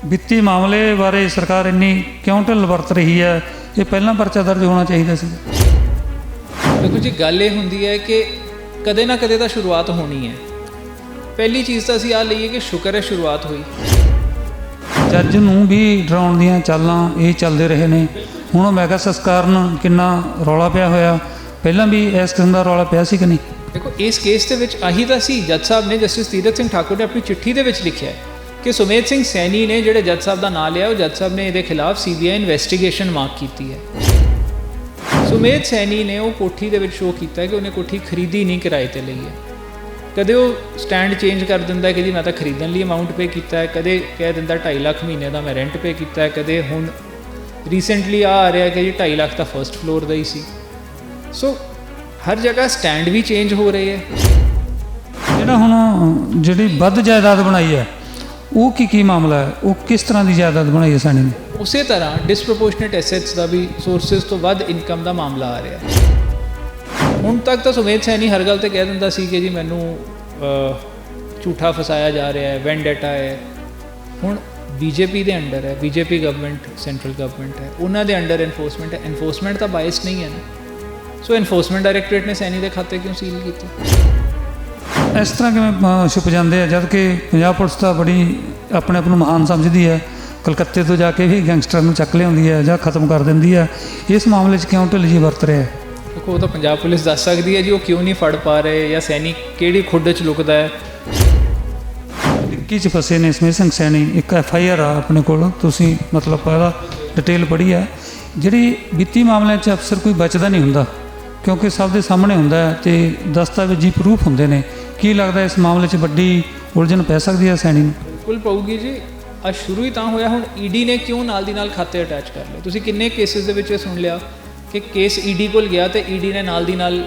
ਵਿੱਤੀ ਮਾਮਲੇ ਬਾਰੇ ਸਰਕਾਰ ਇੰਨੀ ਕਿਉਂ ਢਿੱਲ ਵਰਤ ਰਹੀ ਹੈ? ਇਹ ਪਹਿਲਾਂ ਪਰਚਾ ਦਰਜ ਹੋਣਾ ਚਾਹੀਦਾ ਸੀ। ਦੇਖੋ ਜੀ, ਗੱਲ ਇਹ ਹੁੰਦੀ ਹੈ ਕਿ ਕਦੇ ਨਾ ਕਦੇ ਤਾਂ ਸ਼ੁਰੂਆਤ ਹੋਣੀ ਹੈ। ਪਹਿਲੀ ਚੀਜ਼ ਤਾਂ ਅਸੀਂ ਆਹ ਲਈਏ ਕਿ ਸ਼ੁਕਰ ਹੈ ਸ਼ੁਰੂਆਤ ਹੋਈ। ਜੱਜ ਨੂੰ ਵੀ ਡਰਾਉਣ ਦੀਆਂ ਚਾਲਾਂ ਇਹ ਚੱਲਦੇ ਰਹੇ ਨੇ। ਹੁਣ ਮੈਗਾ ਸੰਸਕਾਰਨ ਕਿੰਨਾ ਰੌਲਾ ਪਿਆ ਹੋਇਆ, ਪਹਿਲਾਂ ਵੀ ਇਸ ਕਿਸਮ ਦਾ ਰੌਲਾ ਪਿਆ ਸੀ ਕਿ ਨਹੀਂ? ਦੇਖੋ, ਇਸ ਕੇਸ ਦੇ ਵਿੱਚ ਆਹੀ ਤਾਂ ਸੀ। ਜੱਜ ਸਾਹਿਬ ਨੇ, ਜਸਟਿਸ ਤੀਰਥ ਸਿੰਘ ਠਾਕੁਰ ਨੇ ਆਪਣੀ ਚਿੱਠੀ ਦੇ ਵਿੱਚ ਲਿਖਿਆ ਕਿ ਸੁਮੇਧ ਸਿੰਘ ਸੈਣੀ ਨੇ ਜਿਹੜੇ ਜੱਜ ਸਾਹਿਬ ਦਾ ਨਾਂ ਲਿਆ, ਉਹ ਜੱਜ ਸਾਹਿਬ ਨੇ ਇਹਦੇ ਖਿਲਾਫ CBI ਇਨਵੈਸਟੀਗੇਸ਼ਨ ਮਾਰਕ ਕੀਤੀ ਹੈ। ਸੁਮੇਧ ਸੈਣੀ ਨੇ ਉਹ ਕੋਠੀ ਦੇ ਵਿੱਚ ਸ਼ੋਅ ਕੀਤਾ ਕਿ ਉਹਨੇ ਕੋਠੀ ਖਰੀਦੀ ਨਹੀਂ, ਕਿਰਾਏ 'ਤੇ ਲਈ ਹੈ। ਕਦੇ ਉਹ ਸਟੈਂਡ ਚੇਂਜ ਕਰ ਦਿੰਦਾ ਕਿ ਜੀ ਮੈਂ ਤਾਂ ਖਰੀਦਣ ਲਈ ਅਮਾਊਂਟ ਪੇ ਕੀਤਾ ਹੈ, ਕਦੇ ਕਹਿ ਦਿੰਦਾ 2.5 ਲੱਖ ਮਹੀਨੇ ਦਾ ਮੈਂ ਰੈਂਟ ਪੇ ਕੀਤਾ ਹੈ, ਕਦੇ ਹੁਣ ਰੀਸੈਂਟਲੀ ਆ ਰਿਹਾ ਕਿ ਜੀ 2.5 ਲੱਖ ਤਾਂ ਫਸਟ ਫਲੋਰ ਦਾ ਹੀ ਸੀ। ਸੋ ਹਰ ਜਗ੍ਹਾ ਸਟੈਂਡ ਵੀ ਚੇਂਜ ਹੋ ਰਹੇ ਹੈ। ਜਿਹੜਾ ਹੁਣ ਜਿਹੜੀ ਵੱਧ ਜਾਇਦਾਦ ਬਣਾਈ ਹੈ, ਉਹ ਕੀ ਮਾਮਲਾ ਹੈ? ਉਹ ਕਿਸ ਤਰ੍ਹਾਂ ਦੀ ਜਾਇਦਾਦ ਬਣਾਈ ਹੈ ਸੈਣੀ ਨੇ? ਉਸੇ ਤਰ੍ਹਾਂ ਡਿਸਪ੍ਰੋਪੋਰਸ਼ਨੇਟ ਐਸੈਟਸ ਦਾ ਵੀ ਸੋਰਸਿਸ ਤੋਂ ਵੱਧ ਇਨਕਮ ਦਾ ਮਾਮਲਾ ਆ ਰਿਹਾ ਹੈ। ਹੁਣ ਤੱਕ ਤਾਂ ਸੁਮੇਧ ਸੈਣੀ ਹਰ ਗੱਲ 'ਤੇ ਕਹਿ ਦਿੰਦਾ ਸੀ ਕਿ ਜੀ ਮੈਨੂੰ ਝੂਠਾ ਫਸਾਇਆ ਜਾ ਰਿਹਾ ਹੈ, ਵੈਂਡੇਟਾ ਹੈ। ਹੁਣ BJP ਦੇ ਅੰਡਰ ਹੈ, BJP ਗਵਰਨਮੈਂਟ, ਸੈਂਟਰਲ ਗਵਰਨਮੈਂਟ ਹੈ, ਉਹਨਾਂ ਦੇ ਅੰਡਰ ਐਨਫੋਰਸਮੈਂਟ ਹੈ। ਐਨਫੋਰਸਮੈਂਟ ਤਾਂ ਬਾਇਸ ਨਹੀਂ ਹੈ ਨਾ। ਸੋ ਐਨਫੋਰਸਮੈਂਟ ਡਾਇਰੈਕਟੋਰੇਟ ਨੇ ਸੈਣੀ ਦੇ ਖਾਤੇ ਕਿਉਂ ਸੀਲ ਕੀਤੇ? ਇਸ ਤਰ੍ਹਾਂ ਕਿਵੇਂ ਛੁਪ ਜਾਂਦੇ ਆ, ਜਦ ਕਿ ਪੰਜਾਬ ਪੁਲਿਸ ਤਾਂ ਬੜੀ ਆਪਣੇ ਆਪ ਨੂੰ ਮਹਾਨ ਸਮਝਦੀ ਹੈ। ਕਲਕੱਤੇ ਤੋਂ ਜਾ ਕੇ ਵੀ ਗੈਂਗਸਟਰ ਨੂੰ ਚੱਕ ਲਿਆਉਂਦੀ ਹੈ ਜਾਂ ਖਤਮ ਕਰ ਦਿੰਦੀ ਹੈ। ਇਸ ਮਾਮਲੇ 'ਚ ਕਿਉਂ ਢਿੱਲ ਜਿਹੀ ਵਰਤ ਰਿਹਾ ਹੈ? ਦੇਖੋ, ਉਹ ਤਾਂ ਪੰਜਾਬ ਪੁਲਿਸ ਦੱਸ ਸਕਦੀ ਹੈ ਜੀ ਉਹ ਕਿਉਂ ਨਹੀਂ ਫੜ ਪਾ ਰਹੇ, ਜਾਂ ਸੈਣੀ ਕਿਹੜੀ ਖੁੱਡ 'ਚ ਲੁਕਦਾ ਹੈ। ਡਿੱਕੀ 'ਚ ਫਸੇ ਨੇ ਸਮੇਧ ਸਿੰਘ ਸੈਣੀ। ਇੱਕ FIR ਆ ਆਪਣੇ ਕੋਲ, ਤੁਸੀਂ ਮਤਲਬ ਪਹਿਲਾਂ ਡਿਟੇਲ ਪੜ੍ਹੀ ਹੈ। ਜਿਹੜੀ ਵਿੱਤੀ ਮਾਮਲਿਆਂ 'ਚ ਅਫਸਰ ਕੋਈ ਬਚਦਾ ਨਹੀਂ ਹੁੰਦਾ, ਕਿਉਂਕਿ ਸਭ ਦੇ ਸਾਹਮਣੇ ਹੁੰਦਾ ਹੈ ਅਤੇ ਦਸਤਾਵੇਜ਼ੀ ਪ੍ਰੂਫ ਹੁੰਦੇ ਨੇ। ਕੀ ਲੱਗਦਾ ਇਸ ਮਾਮਲੇ 'ਚ ਵੱਡੀ ਉਲਝਣ ਪੈ ਸਕਦੀ ਹੈ ਸੈਣੀ ਨੂੰ? ਬਿਲਕੁਲ ਪਊਗੀ ਜੀ। ਅੱਜ ਸ਼ੁਰੂ ਹੀ ਤਾਂ ਹੋਇਆ। ਹੁਣ ED ਨੇ ਕਿਉਂ ਨਾਲ ਦੀ ਨਾਲ ਖਾਤੇ ਅਟੈਚ ਕਰ ਲਏ? ਤੁਸੀਂ ਕਿੰਨੇ ਕੇਸਿਸ ਦੇ ਵਿੱਚ ਇਹ ਸੁਣ ਲਿਆ ਕਿ ਕੇਸ ED ਕੋਲ ਗਿਆ ਤੇ ED ਨੇ ਨਾਲ ਦੀ ਨਾਲ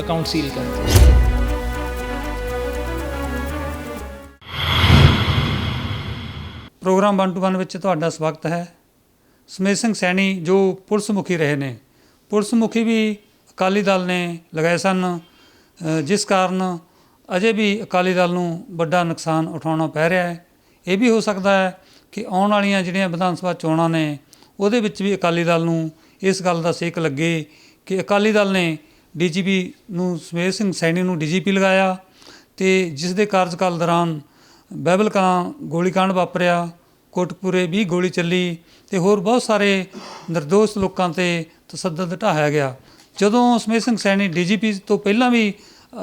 ਅਕਾਊਂਟ ਸੀਲ ਕਰ ਦਿੱਤਾ। ਪ੍ਰੋਗਰਾਮ 1 to 1 ਵਿੱਚ ਤੁਹਾਡਾ ਸਵਾਗਤ ਹੈ। ਸਮੇਧ ਸਿੰਘ ਸੈਣੀ ਜੋ ਪੁਲਿਸ ਮੁਖੀ ਰਹੇ ਨੇ, ਪੁਲਿਸ ਮੁਖੀ ਵੀ ਅਕਾਲੀ ਦਲ ਨੇ ਲਗਾਏ ਸਨ, ਜਿਸ ਕਾਰਨ ਅਜੇ ਵੀ ਅਕਾਲੀ ਦਲ ਨੂੰ ਵੱਡਾ ਨੁਕਸਾਨ ਉਠਾਉਣਾ ਪੈ ਰਿਹਾ ਹੈ। ਇਹ ਵੀ ਹੋ ਸਕਦਾ ਹੈ ਕਿ ਆਉਣ ਵਾਲੀਆਂ ਜਿਹੜੀਆਂ ਵਿਧਾਨ ਸਭਾ ਚੋਣਾਂ ਨੇ, ਉਹਦੇ ਵਿੱਚ ਵੀ ਅਕਾਲੀ ਦਲ ਨੂੰ ਇਸ ਗੱਲ ਦਾ ਸੇਕ ਲੱਗੇ ਕਿ ਅਕਾਲੀ ਦਲ ਨੇ DGP ਨੂੰ, ਸਮੇਧ ਸਿੰਘ ਸੈਣੀ ਨੂੰ DGP ਲਗਾਇਆ, ਅਤੇ ਜਿਸ ਦੇ ਕਾਰਜਕਾਲ ਦੌਰਾਨ ਬਾਈਬਲ ਕਲਾਂ ਗੋਲੀਕਾਂਡ ਵਾਪਰਿਆ, ਕੋਟਕਪੂਰੇ ਵੀ ਗੋਲੀ ਚੱਲੀ, ਅਤੇ ਹੋਰ ਬਹੁਤ ਸਾਰੇ ਨਿਰਦੋਸ਼ ਲੋਕਾਂ 'ਤੇ ਤਸ਼ੱਦਦ ਢਾਹਿਆ ਗਿਆ। ਜਦੋਂ ਸਮੇਧ ਸਿੰਘ ਸੈਣੀ DGP ਤੋਂ ਪਹਿਲਾਂ ਵੀ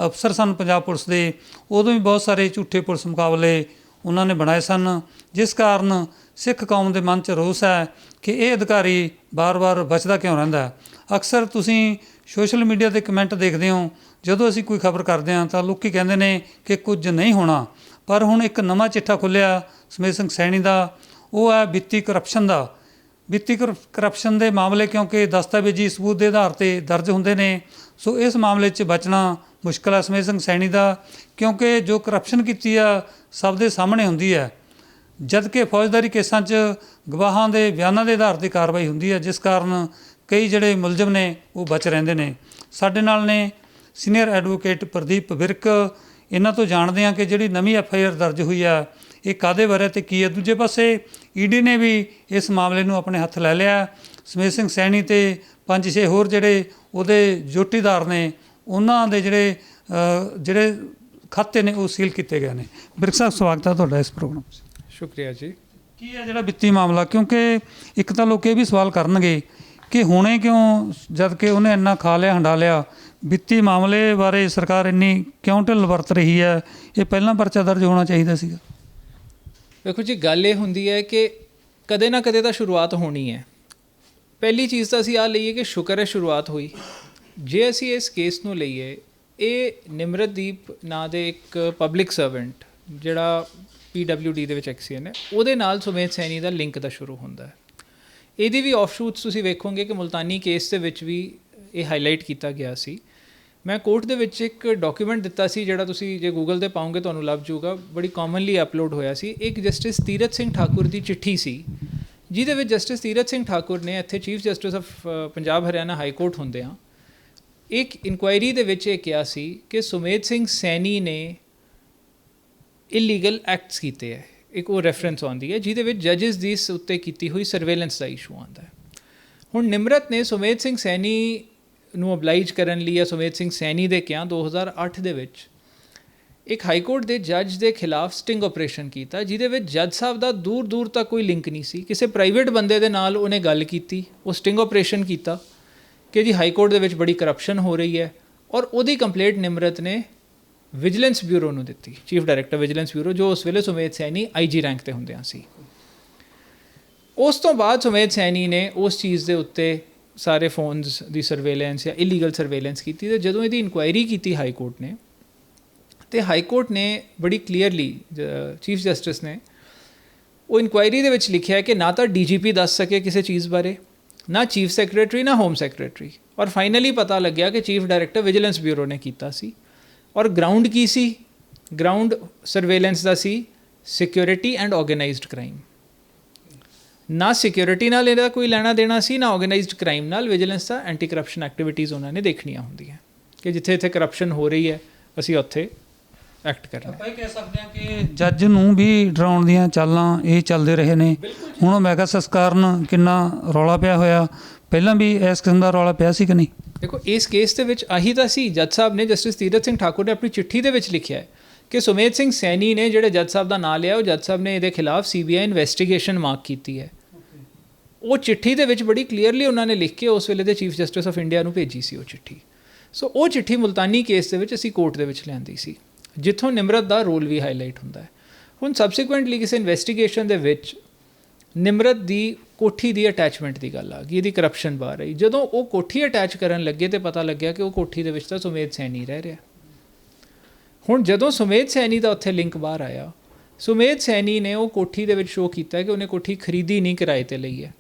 ਅਫਸਰ ਸਨ ਪੰਜਾਬ ਪੁਲਿਸ ਦੇ, ਉਦੋਂ ਵੀ ਬਹੁਤ ਸਾਰੇ ਝੂਠੇ ਪੁਲਿਸ ਮੁਕਾਬਲੇ ਉਹਨਾਂ ਨੇ ਬਣਾਏ ਸਨ, ਜਿਸ ਕਾਰਨ ਸਿੱਖ ਕੌਮ ਦੇ ਮਨ 'ਚ ਰੋਸ ਹੈ ਕਿ ਇਹ ਅਧਿਕਾਰੀ ਵਾਰ-ਵਾਰ ਬਚਦਾ ਕਿਉਂ ਰਹਿੰਦਾ ਹੈ। ਅਕਸਰ ਤੁਸੀਂ ਸੋਸ਼ਲ ਮੀਡੀਆ 'ਤੇ ਕਮੈਂਟ ਦੇਖਦੇ ਹੋ, ਜਦੋਂ ਅਸੀਂ ਕੋਈ ਖਬਰ ਕਰਦੇ ਹਾਂ ਤਾਂ ਲੋਕ ਕਹਿੰਦੇ ਨੇ ਕਿ ਕੁਝ ਨਹੀਂ ਹੋਣਾ। ਪਰ ਹੁਣ ਇੱਕ ਨਵਾਂ ਚਿੱਠਾ ਖੁੱਲ੍ਹਿਆ ਸਮੇਧ ਸਿੰਘ ਸੈਣੀ ਦਾ, ਉਹ ਹੈ ਵਿੱਤੀ ਕਰਪਸ਼ਨ ਦਾ। ਵਿੱਤੀ ਕਰਪਸ਼ਨ ਦੇ ਮਾਮਲੇ ਕਿਉਂਕਿ ਦਸਤਾਵੇਜ਼ੀ ਸਬੂਤ ਦੇ ਆਧਾਰ 'ਤੇ ਦਰਜ ਹੁੰਦੇ ਨੇ, ਸੋ ਇਸ ਮਾਮਲੇ 'ਚ ਬਚਣਾ ਮੁਸ਼ਕਿਲ ਹੈ ਸਮੇਧ ਸਿੰਘ ਸੈਣੀ ਦਾ, ਕਿਉਂਕਿ ਜੋ ਕਰਪਸ਼ਨ ਕੀਤੀ ਆ ਸਭ ਦੇ ਸਾਹਮਣੇ ਹੁੰਦੀ ਹੈ, ਜਦ ਕਿ ਫੌਜਦਾਰੀ ਕੇਸਾਂ 'ਚ ਗਵਾਹਾਂ ਦੇ ਬਿਆਨਾਂ ਦੇ ਆਧਾਰ 'ਤੇ ਕਾਰਵਾਈ ਹੁੰਦੀ ਹੈ, ਜਿਸ ਕਾਰਨ ਕਈ ਜਿਹੜੇ ਮੁਲਜ਼ਮ ਨੇ ਉਹ ਬਚ ਰਹਿੰਦੇ ਨੇ। ਸਾਡੇ ਨਾਲ ਨੇ ਸੀਨੀਅਰ ਐਡਵੋਕੇਟ ਪ੍ਰਦੀਪ ਵਿਰਕ। ਇਹਨਾਂ ਤੋਂ ਜਾਣਦੇ ਹਾਂ ਕਿ ਜਿਹੜੀ ਨਵੀਂ FIR ਦਰਜ ਹੋਈ ਆ, ਇਹ ਕਾਹਦੇ ਬਾਰੇ ਅਤੇ ਕੀ ਹੈ। ਦੂਜੇ ਪਾਸੇ ED ਨੇ ਵੀ ਇਸ ਮਾਮਲੇ ਨੂੰ ਆਪਣੇ ਹੱਥ ਲੈ ਲਿਆ। ਸਮੇਧ ਸਿੰਘ ਸੈਣੀ ਅਤੇ 5-6 ਹੋਰ ਜਿਹੜੇ ਉਹਦੇ ਜੋਟੀਦਾਰ ਨੇ, ਉਹਨਾਂ ਦੇ ਜਿਹੜੇ ਖਾਤੇ ਨੇ ਉਹ ਸੀਲ ਕੀਤੇ ਗਏ ਨੇ। ਵਿਰਕ ਸਾਹਿਬ, ਸਵਾਗਤ ਹੈ ਤੁਹਾਡਾ ਇਸ ਪ੍ਰੋਗਰਾਮ 'ਚ। ਸ਼ੁਕਰੀਆ ਜੀ। ਕੀ ਹੈ ਜਿਹੜਾ ਵਿੱਤੀ ਮਾਮਲਾ? ਕਿਉਂਕਿ ਇੱਕ ਤਾਂ ਲੋਕ ਇਹ ਵੀ ਸਵਾਲ ਕਰਨਗੇ ਕਿ ਹੁਣੇ ਕਿਉਂ, ਜਦ ਕਿ ਉਹਨੇ ਇੰਨਾ ਖਾ ਲਿਆ ਹੰਡਾ ਲਿਆ, ਵਿੱਤੀ ਮਾਮਲੇ ਬਾਰੇ ਸਰਕਾਰ ਇੰਨੀ ਕਿਉਂ ਢਿੱਲ ਵਰਤ ਰਹੀ ਹੈ? ਇਹ ਪਹਿਲਾਂ ਪਰਚਾ ਦਰਜ ਹੋਣਾ ਚਾਹੀਦਾ ਸੀਗਾ। ਦੇਖੋ ਜੀ, ਗੱਲ ਇਹ ਹੁੰਦੀ ਹੈ ਕਿ ਕਦੇ ਨਾ ਕਦੇ ਤਾਂ ਸ਼ੁਰੂਆਤ ਹੋਣੀ ਹੈ। ਪਹਿਲੀ ਚੀਜ਼ ਤਾਂ ਅਸੀਂ ਆਹ ਲਈਏ ਕਿ ਸ਼ੁਕਰ ਹੈ ਸ਼ੁਰੂਆਤ ਹੋਈ। ਜੇ ਅਸੀਂ ਇਸ ਕੇਸ ਨੂੰ ਲਈਏ, ਇਹ ਨਿਮਰਤਦੀਪ ਨਾਂ ਦੇ ਇੱਕ ਪਬਲਿਕ ਸਰਵੈਂਟ ਜਿਹੜਾ PWD ਦੇ ਵਿੱਚ ਐਕਸੀਅਨ ਹੈ, ਉਹਦੇ ਨਾਲ ਸੁਮੇਧ ਸੈਣੀ ਦਾ ਲਿੰਕ ਦਾ ਸ਼ੁਰੂ ਹੁੰਦਾ ਹੈ। ਇਹਦੀ ਵੀ ਆਫਸ਼ੂਟਸ ਤੁਸੀਂ ਵੇਖੋਗੇ ਕਿ ਮੁਲਤਾਨੀ ਕੇਸ ਦੇ ਵਿੱਚ ਵੀ ਇਹ ਹਾਈਲਾਈਟ ਕੀਤਾ ਗਿਆ ਸੀ। ਮੈਂ ਕੋਰਟ ਦੇ ਵਿੱਚ ਇੱਕ ਡਾਕੂਮੈਂਟ ਦਿੱਤਾ ਸੀ, ਜਿਹੜਾ ਤੁਸੀਂ ਜੇ ਗੂਗਲ 'ਤੇ ਪਾਓਗੇ ਤੁਹਾਨੂੰ ਲੱਭ ਜਾਊਗਾ, ਬੜੀ ਕਾਮਨਲੀ ਅਪਲੋਡ ਹੋਇਆ ਸੀ। ਇੱਕ ਜਸਟਿਸ ਤੀਰਥ ਸਿੰਘ ਠਾਕੁਰ ਦੀ ਚਿੱਠੀ ਸੀ, ਜਿਹਦੇ ਵਿੱਚ ਜਸਟਿਸ ਤੀਰਥ ਸਿੰਘ ਠਾਕੁਰ ਨੇ, ਇੱਥੇ chief justice of Punjab Haryana high court ਹੁੰਦੇ ਆ, ਇੱਕ ਇਨਕੁਆਇਰੀ ਦੇ ਵਿੱਚ ਇਹ ਕਿਹਾ ਸੀ ਕਿ ਸੁਮੇਧ ਸਿੰਘ ਸੈਣੀ ਨੇ ਇਲੀਗਲ ਐਕਟਸ ਕੀਤੇ ਹੈ। ਇੱਕ ਉਹ ਰੈਫਰੈਂਸ ਆਉਂਦੀ ਹੈ ਜਿਹਦੇ ਵਿੱਚ ਜੱਜਿਸ ਦੀ ਇਸ ਉੱਤੇ ਕੀਤੀ ਹੋਈ ਸਰਵੇਲੈਂਸ ਦਾ ਇਸ਼ੂ ਆਉਂਦਾ ਹੈ। ਹੁਣ ਨਿਮਰਤ ਨੇ ਸੁਮੇਧ ਸਿੰਘ ਸੈਣੀ ਨੂੰ ਅਬਲਾਈਜ ਕਰਨ ਲਈ ਜਾਂ ਸੁਮੇਧ ਸਿੰਘ ਸੈਣੀ ਦੇ ਕਿਹਾ 2008 ਦੇ ਵਿੱਚ ਇੱਕ ਹਾਈ ਕੋਰਟ ਦੇ ਜੱਜ ਦੇ ਖਿਲਾਫ ਸਟਿੰਗ ਆਪਰੇਸ਼ਨ ਕੀਤਾ, ਜਿਹਦੇ ਵਿੱਚ ਜੱਜ ਸਾਹਿਬ ਦਾ ਦੂਰ ਦੂਰ ਤੱਕ ਕੋਈ ਲਿੰਕ ਨਹੀਂ ਸੀ। ਕਿਸੇ ਪ੍ਰਾਈਵੇਟ ਬੰਦੇ ਦੇ ਨਾਲ ਉਹਨੇ ਗੱਲ ਕੀਤੀ, ਉਹ ਸਟਿੰਗ ਆਪਰੇਸ਼ਨ ਕੀਤਾ ਕਿ ਜੀ ਹਾਈ ਕੋਰਟ ਦੇ ਵਿੱਚ ਬੜੀ ਕਰਪਸ਼ਨ ਹੋ ਰਹੀ ਹੈ, ਔਰ ਉਹਦੀ ਕੰਪਲੇਂਟ ਨਿਮਰਤ ਨੇ ਵਿਜੀਲੈਂਸ ਬਿਊਰੋ ਨੂੰ ਦਿੱਤੀ, ਚੀਫ ਡਾਇਰੈਕਟਰ ਵਿਜੀਲੈਂਸ ਬਿਊਰੋ, ਜੋ ਉਸ ਵੇਲੇ ਸੁਮੇਧ ਸੈਣੀ IG ਰੈਂਕ ਤੇ ਹੁੰਦਿਆਂ ਸੀ। ਉਸ ਤੋਂ ਬਾਅਦ ਸੁਮੇਧ ਸੈਣੀ ਨੇ ਉਸ ਚੀਜ਼ ਦੇ ਉੱਤੇ ਸਾਰੇ ਫੋਨਸ ਦੀ ਸਰਵੇਲੈਂਸ ਜਾਂ ਇਲੀਗਲ ਸਰਵੇਲੈਂਸ ਕੀਤੀ, ਤੇ ਜਦੋਂ ਇਹਦੀ ਇਨਕੁਆਇਰੀ ਕੀਤੀ ਹਾਈ ਕੋਰਟ ਨੇ, ਤੇ ਹਾਈ ਕੋਰਟ ਨੇ ਬੜੀ ਕਲੀਅਰਲੀ ਚੀਫ ਜਸਟਿਸ ਨੇ ਉਹ ਇਨਕੁਆਇਰੀ ਦੇ ਵਿੱਚ ਲਿਖਿਆ ਕਿ ਨਾ ਤਾਂ DGP ਦੱਸ ਸਕੇ ਕਿਸੇ ਚੀਜ਼ ਬਾਰੇ, ਨਾ ਚੀਫ ਸੈਕਟਰੀ, ਨਾ ਹੋਮ ਸੈਕਟਰੀ, ਔਰ ਫਾਈਨਲੀ ਪਤਾ ਲੱਗਿਆ ਕਿ ਚੀਫ ਡਾਇਰੈਕਟਰ ਵਿਜੀਲੈਂਸ ਬਿਊਰੋ ਨੇ ਕੀਤਾ ਸੀ। ਔਰ ground Ki C? Ground surveillance the C security and organised crime. ਨਾ ਸਿਕਿਉਰਿਟੀ ਨਾਲ ਇਹਦਾ ਕੋਈ ਲੈਣਾ ਦੇਣਾ ਸੀ, ਨਾ ਆਰਗੇਨਾਈਜ਼ਡ ਕ੍ਰਾਈਮ ਨਾਲ। ਵਿਜੀਲੈਂਸ ਦਾ ਐਂਟੀ ਕਰਪਸ਼ਨ ਐਕਟੀਵਿਟੀਜ਼ ਉਹਨਾਂ ਨੇ ਦੇਖਣੀਆਂ ਹੁੰਦੀਆਂ ਕਿ ਜਿੱਥੇ ਇੱਥੇ ਕਰਪਸ਼ਨ ਹੋ ਰਹੀ ਹੈ ਅਸੀਂ ਉੱਥੇ ਐਕਟ ਕਰਨਾ। ਆਪਾਂ ਇਹ ਕਹਿ ਸਕਦੇ ਹਾਂ ਕਿ ਜੱਜ ਨੂੰ ਵੀ ਡਰਾਉਣ ਦੀਆਂ ਚਾਲਾਂ ਇਹ ਚੱਲਦੇ ਰਹੇ ਨੇ। ਹੁਣ ਮੈਗਾਸਸ ਕਾਰਨ ਕਿੰਨਾ ਰੌਲਾ ਪਿਆ ਹੋਇਆ, ਪਹਿਲਾਂ ਵੀ ਇਸ ਕਿਸਮ ਦਾ ਰੌਲਾ ਪਿਆ ਸੀ ਕਿ ਨਹੀਂ? ਦੇਖੋ, ਇਸ ਕੇਸ ਦੇ ਵਿੱਚ ਆਹੀ ਤਾਂ ਸੀ। ਜੱਜ ਸਾਹਿਬ ਨੇ, ਜਸਟਿਸ ਤੀਰਥ ਸਿੰਘ ਠਾਕੁਰ ਨੇ ਆਪਣੀ ਚਿੱਠੀ ਦੇ ਵਿੱਚ ਲਿਖਿਆ ਹੈ ਕਿ ਸੁਮੇਧ ਸਿੰਘ ਸੈਣੀ ਨੇ ਜਿਹੜੇ ਜੱਜ ਸਾਹਿਬ ਦਾ ਨਾਂ ਲਿਆ, ਉਹ ਜੱਜ ਸਾਹਿਬ ਨੇ ਇਹਦੇ ਖਿਲਾਫ CBI ਇਨਵੈਸਟੀਗੇਸ਼ਨ ਮਾਰਕ ਕੀਤੀ ਹੈ। ਉਹ ਚਿੱਠੀ ਦੇ ਵਿੱਚ ਬੜੀ ਕਲੀਅਰਲੀ ਉਹਨਾਂ ਨੇ ਲਿਖ ਕੇ ਉਸ ਵੇਲੇ ਦੇ ਚੀਫ ਜਸਟਿਸ ਆਫ ਇੰਡੀਆ ਨੂੰ ਭੇਜੀ ਸੀ ਉਹ ਚਿੱਠੀ। ਸੋ ਉਹ ਚਿੱਠੀ ਮੁਲਤਾਨੀ ਕੇਸ ਦੇ ਵਿੱਚ ਅਸੀਂ ਕੋਰਟ ਦੇ ਵਿੱਚ ਲਿਆਂਦੀ ਸੀ, ਜਿੱਥੋਂ ਨਿਮਰਤ ਦਾ ਰੋਲ ਵੀ ਹਾਈਲਾਈਟ ਹੁੰਦਾ ਹੈ। ਹੁਣ ਸਬਸੀਕੁਐਂਟਲੀ ਕਿਸੇ ਇਨਵੈਸਟੀਗੇਸ਼ਨ ਦੇ ਵਿੱਚ ਨਿਮਰਤ ਦੀ ਕੋਠੀ ਦੀ ਅਟੈਚਮੈਂਟ ਦੀ ਗੱਲ ਆ ਗਈ, ਇਹਦੀ ਕਰਪਸ਼ਨ ਬਾਹਰ ਆਈ। ਜਦੋਂ ਉਹ ਕੋਠੀ ਅਟੈਚ ਕਰਨ ਲੱਗੇ ਤੇ ਪਤਾ ਲੱਗਿਆ ਕਿ ਉਹ ਕੋਠੀ ਦੇ ਵਿੱਚ ਤਾਂ ਸੁਮੇਧ ਸੈਣੀ ਰਹਿ ਰਿਹਾ। ਹੁਣ ਜਦੋਂ ਸੁਮੇਧ ਸੈਣੀ ਦਾ ਉੱਥੇ ਲਿੰਕ ਬਾਹਰ ਆਇਆ, ਸੁਮੇਧ ਸੈਣੀ ਨੇ ਉਹ ਕੋਠੀ ਦੇ ਵਿੱਚ ਸ਼ੋਅ ਕੀਤਾ ਕਿ ਉਹਨੇ ਕੋਠੀ ਖਰੀਦੀ ਨਹੀਂ, ਕਿਰਾਏ 'ਤੇ ਲਈ ਹੈ।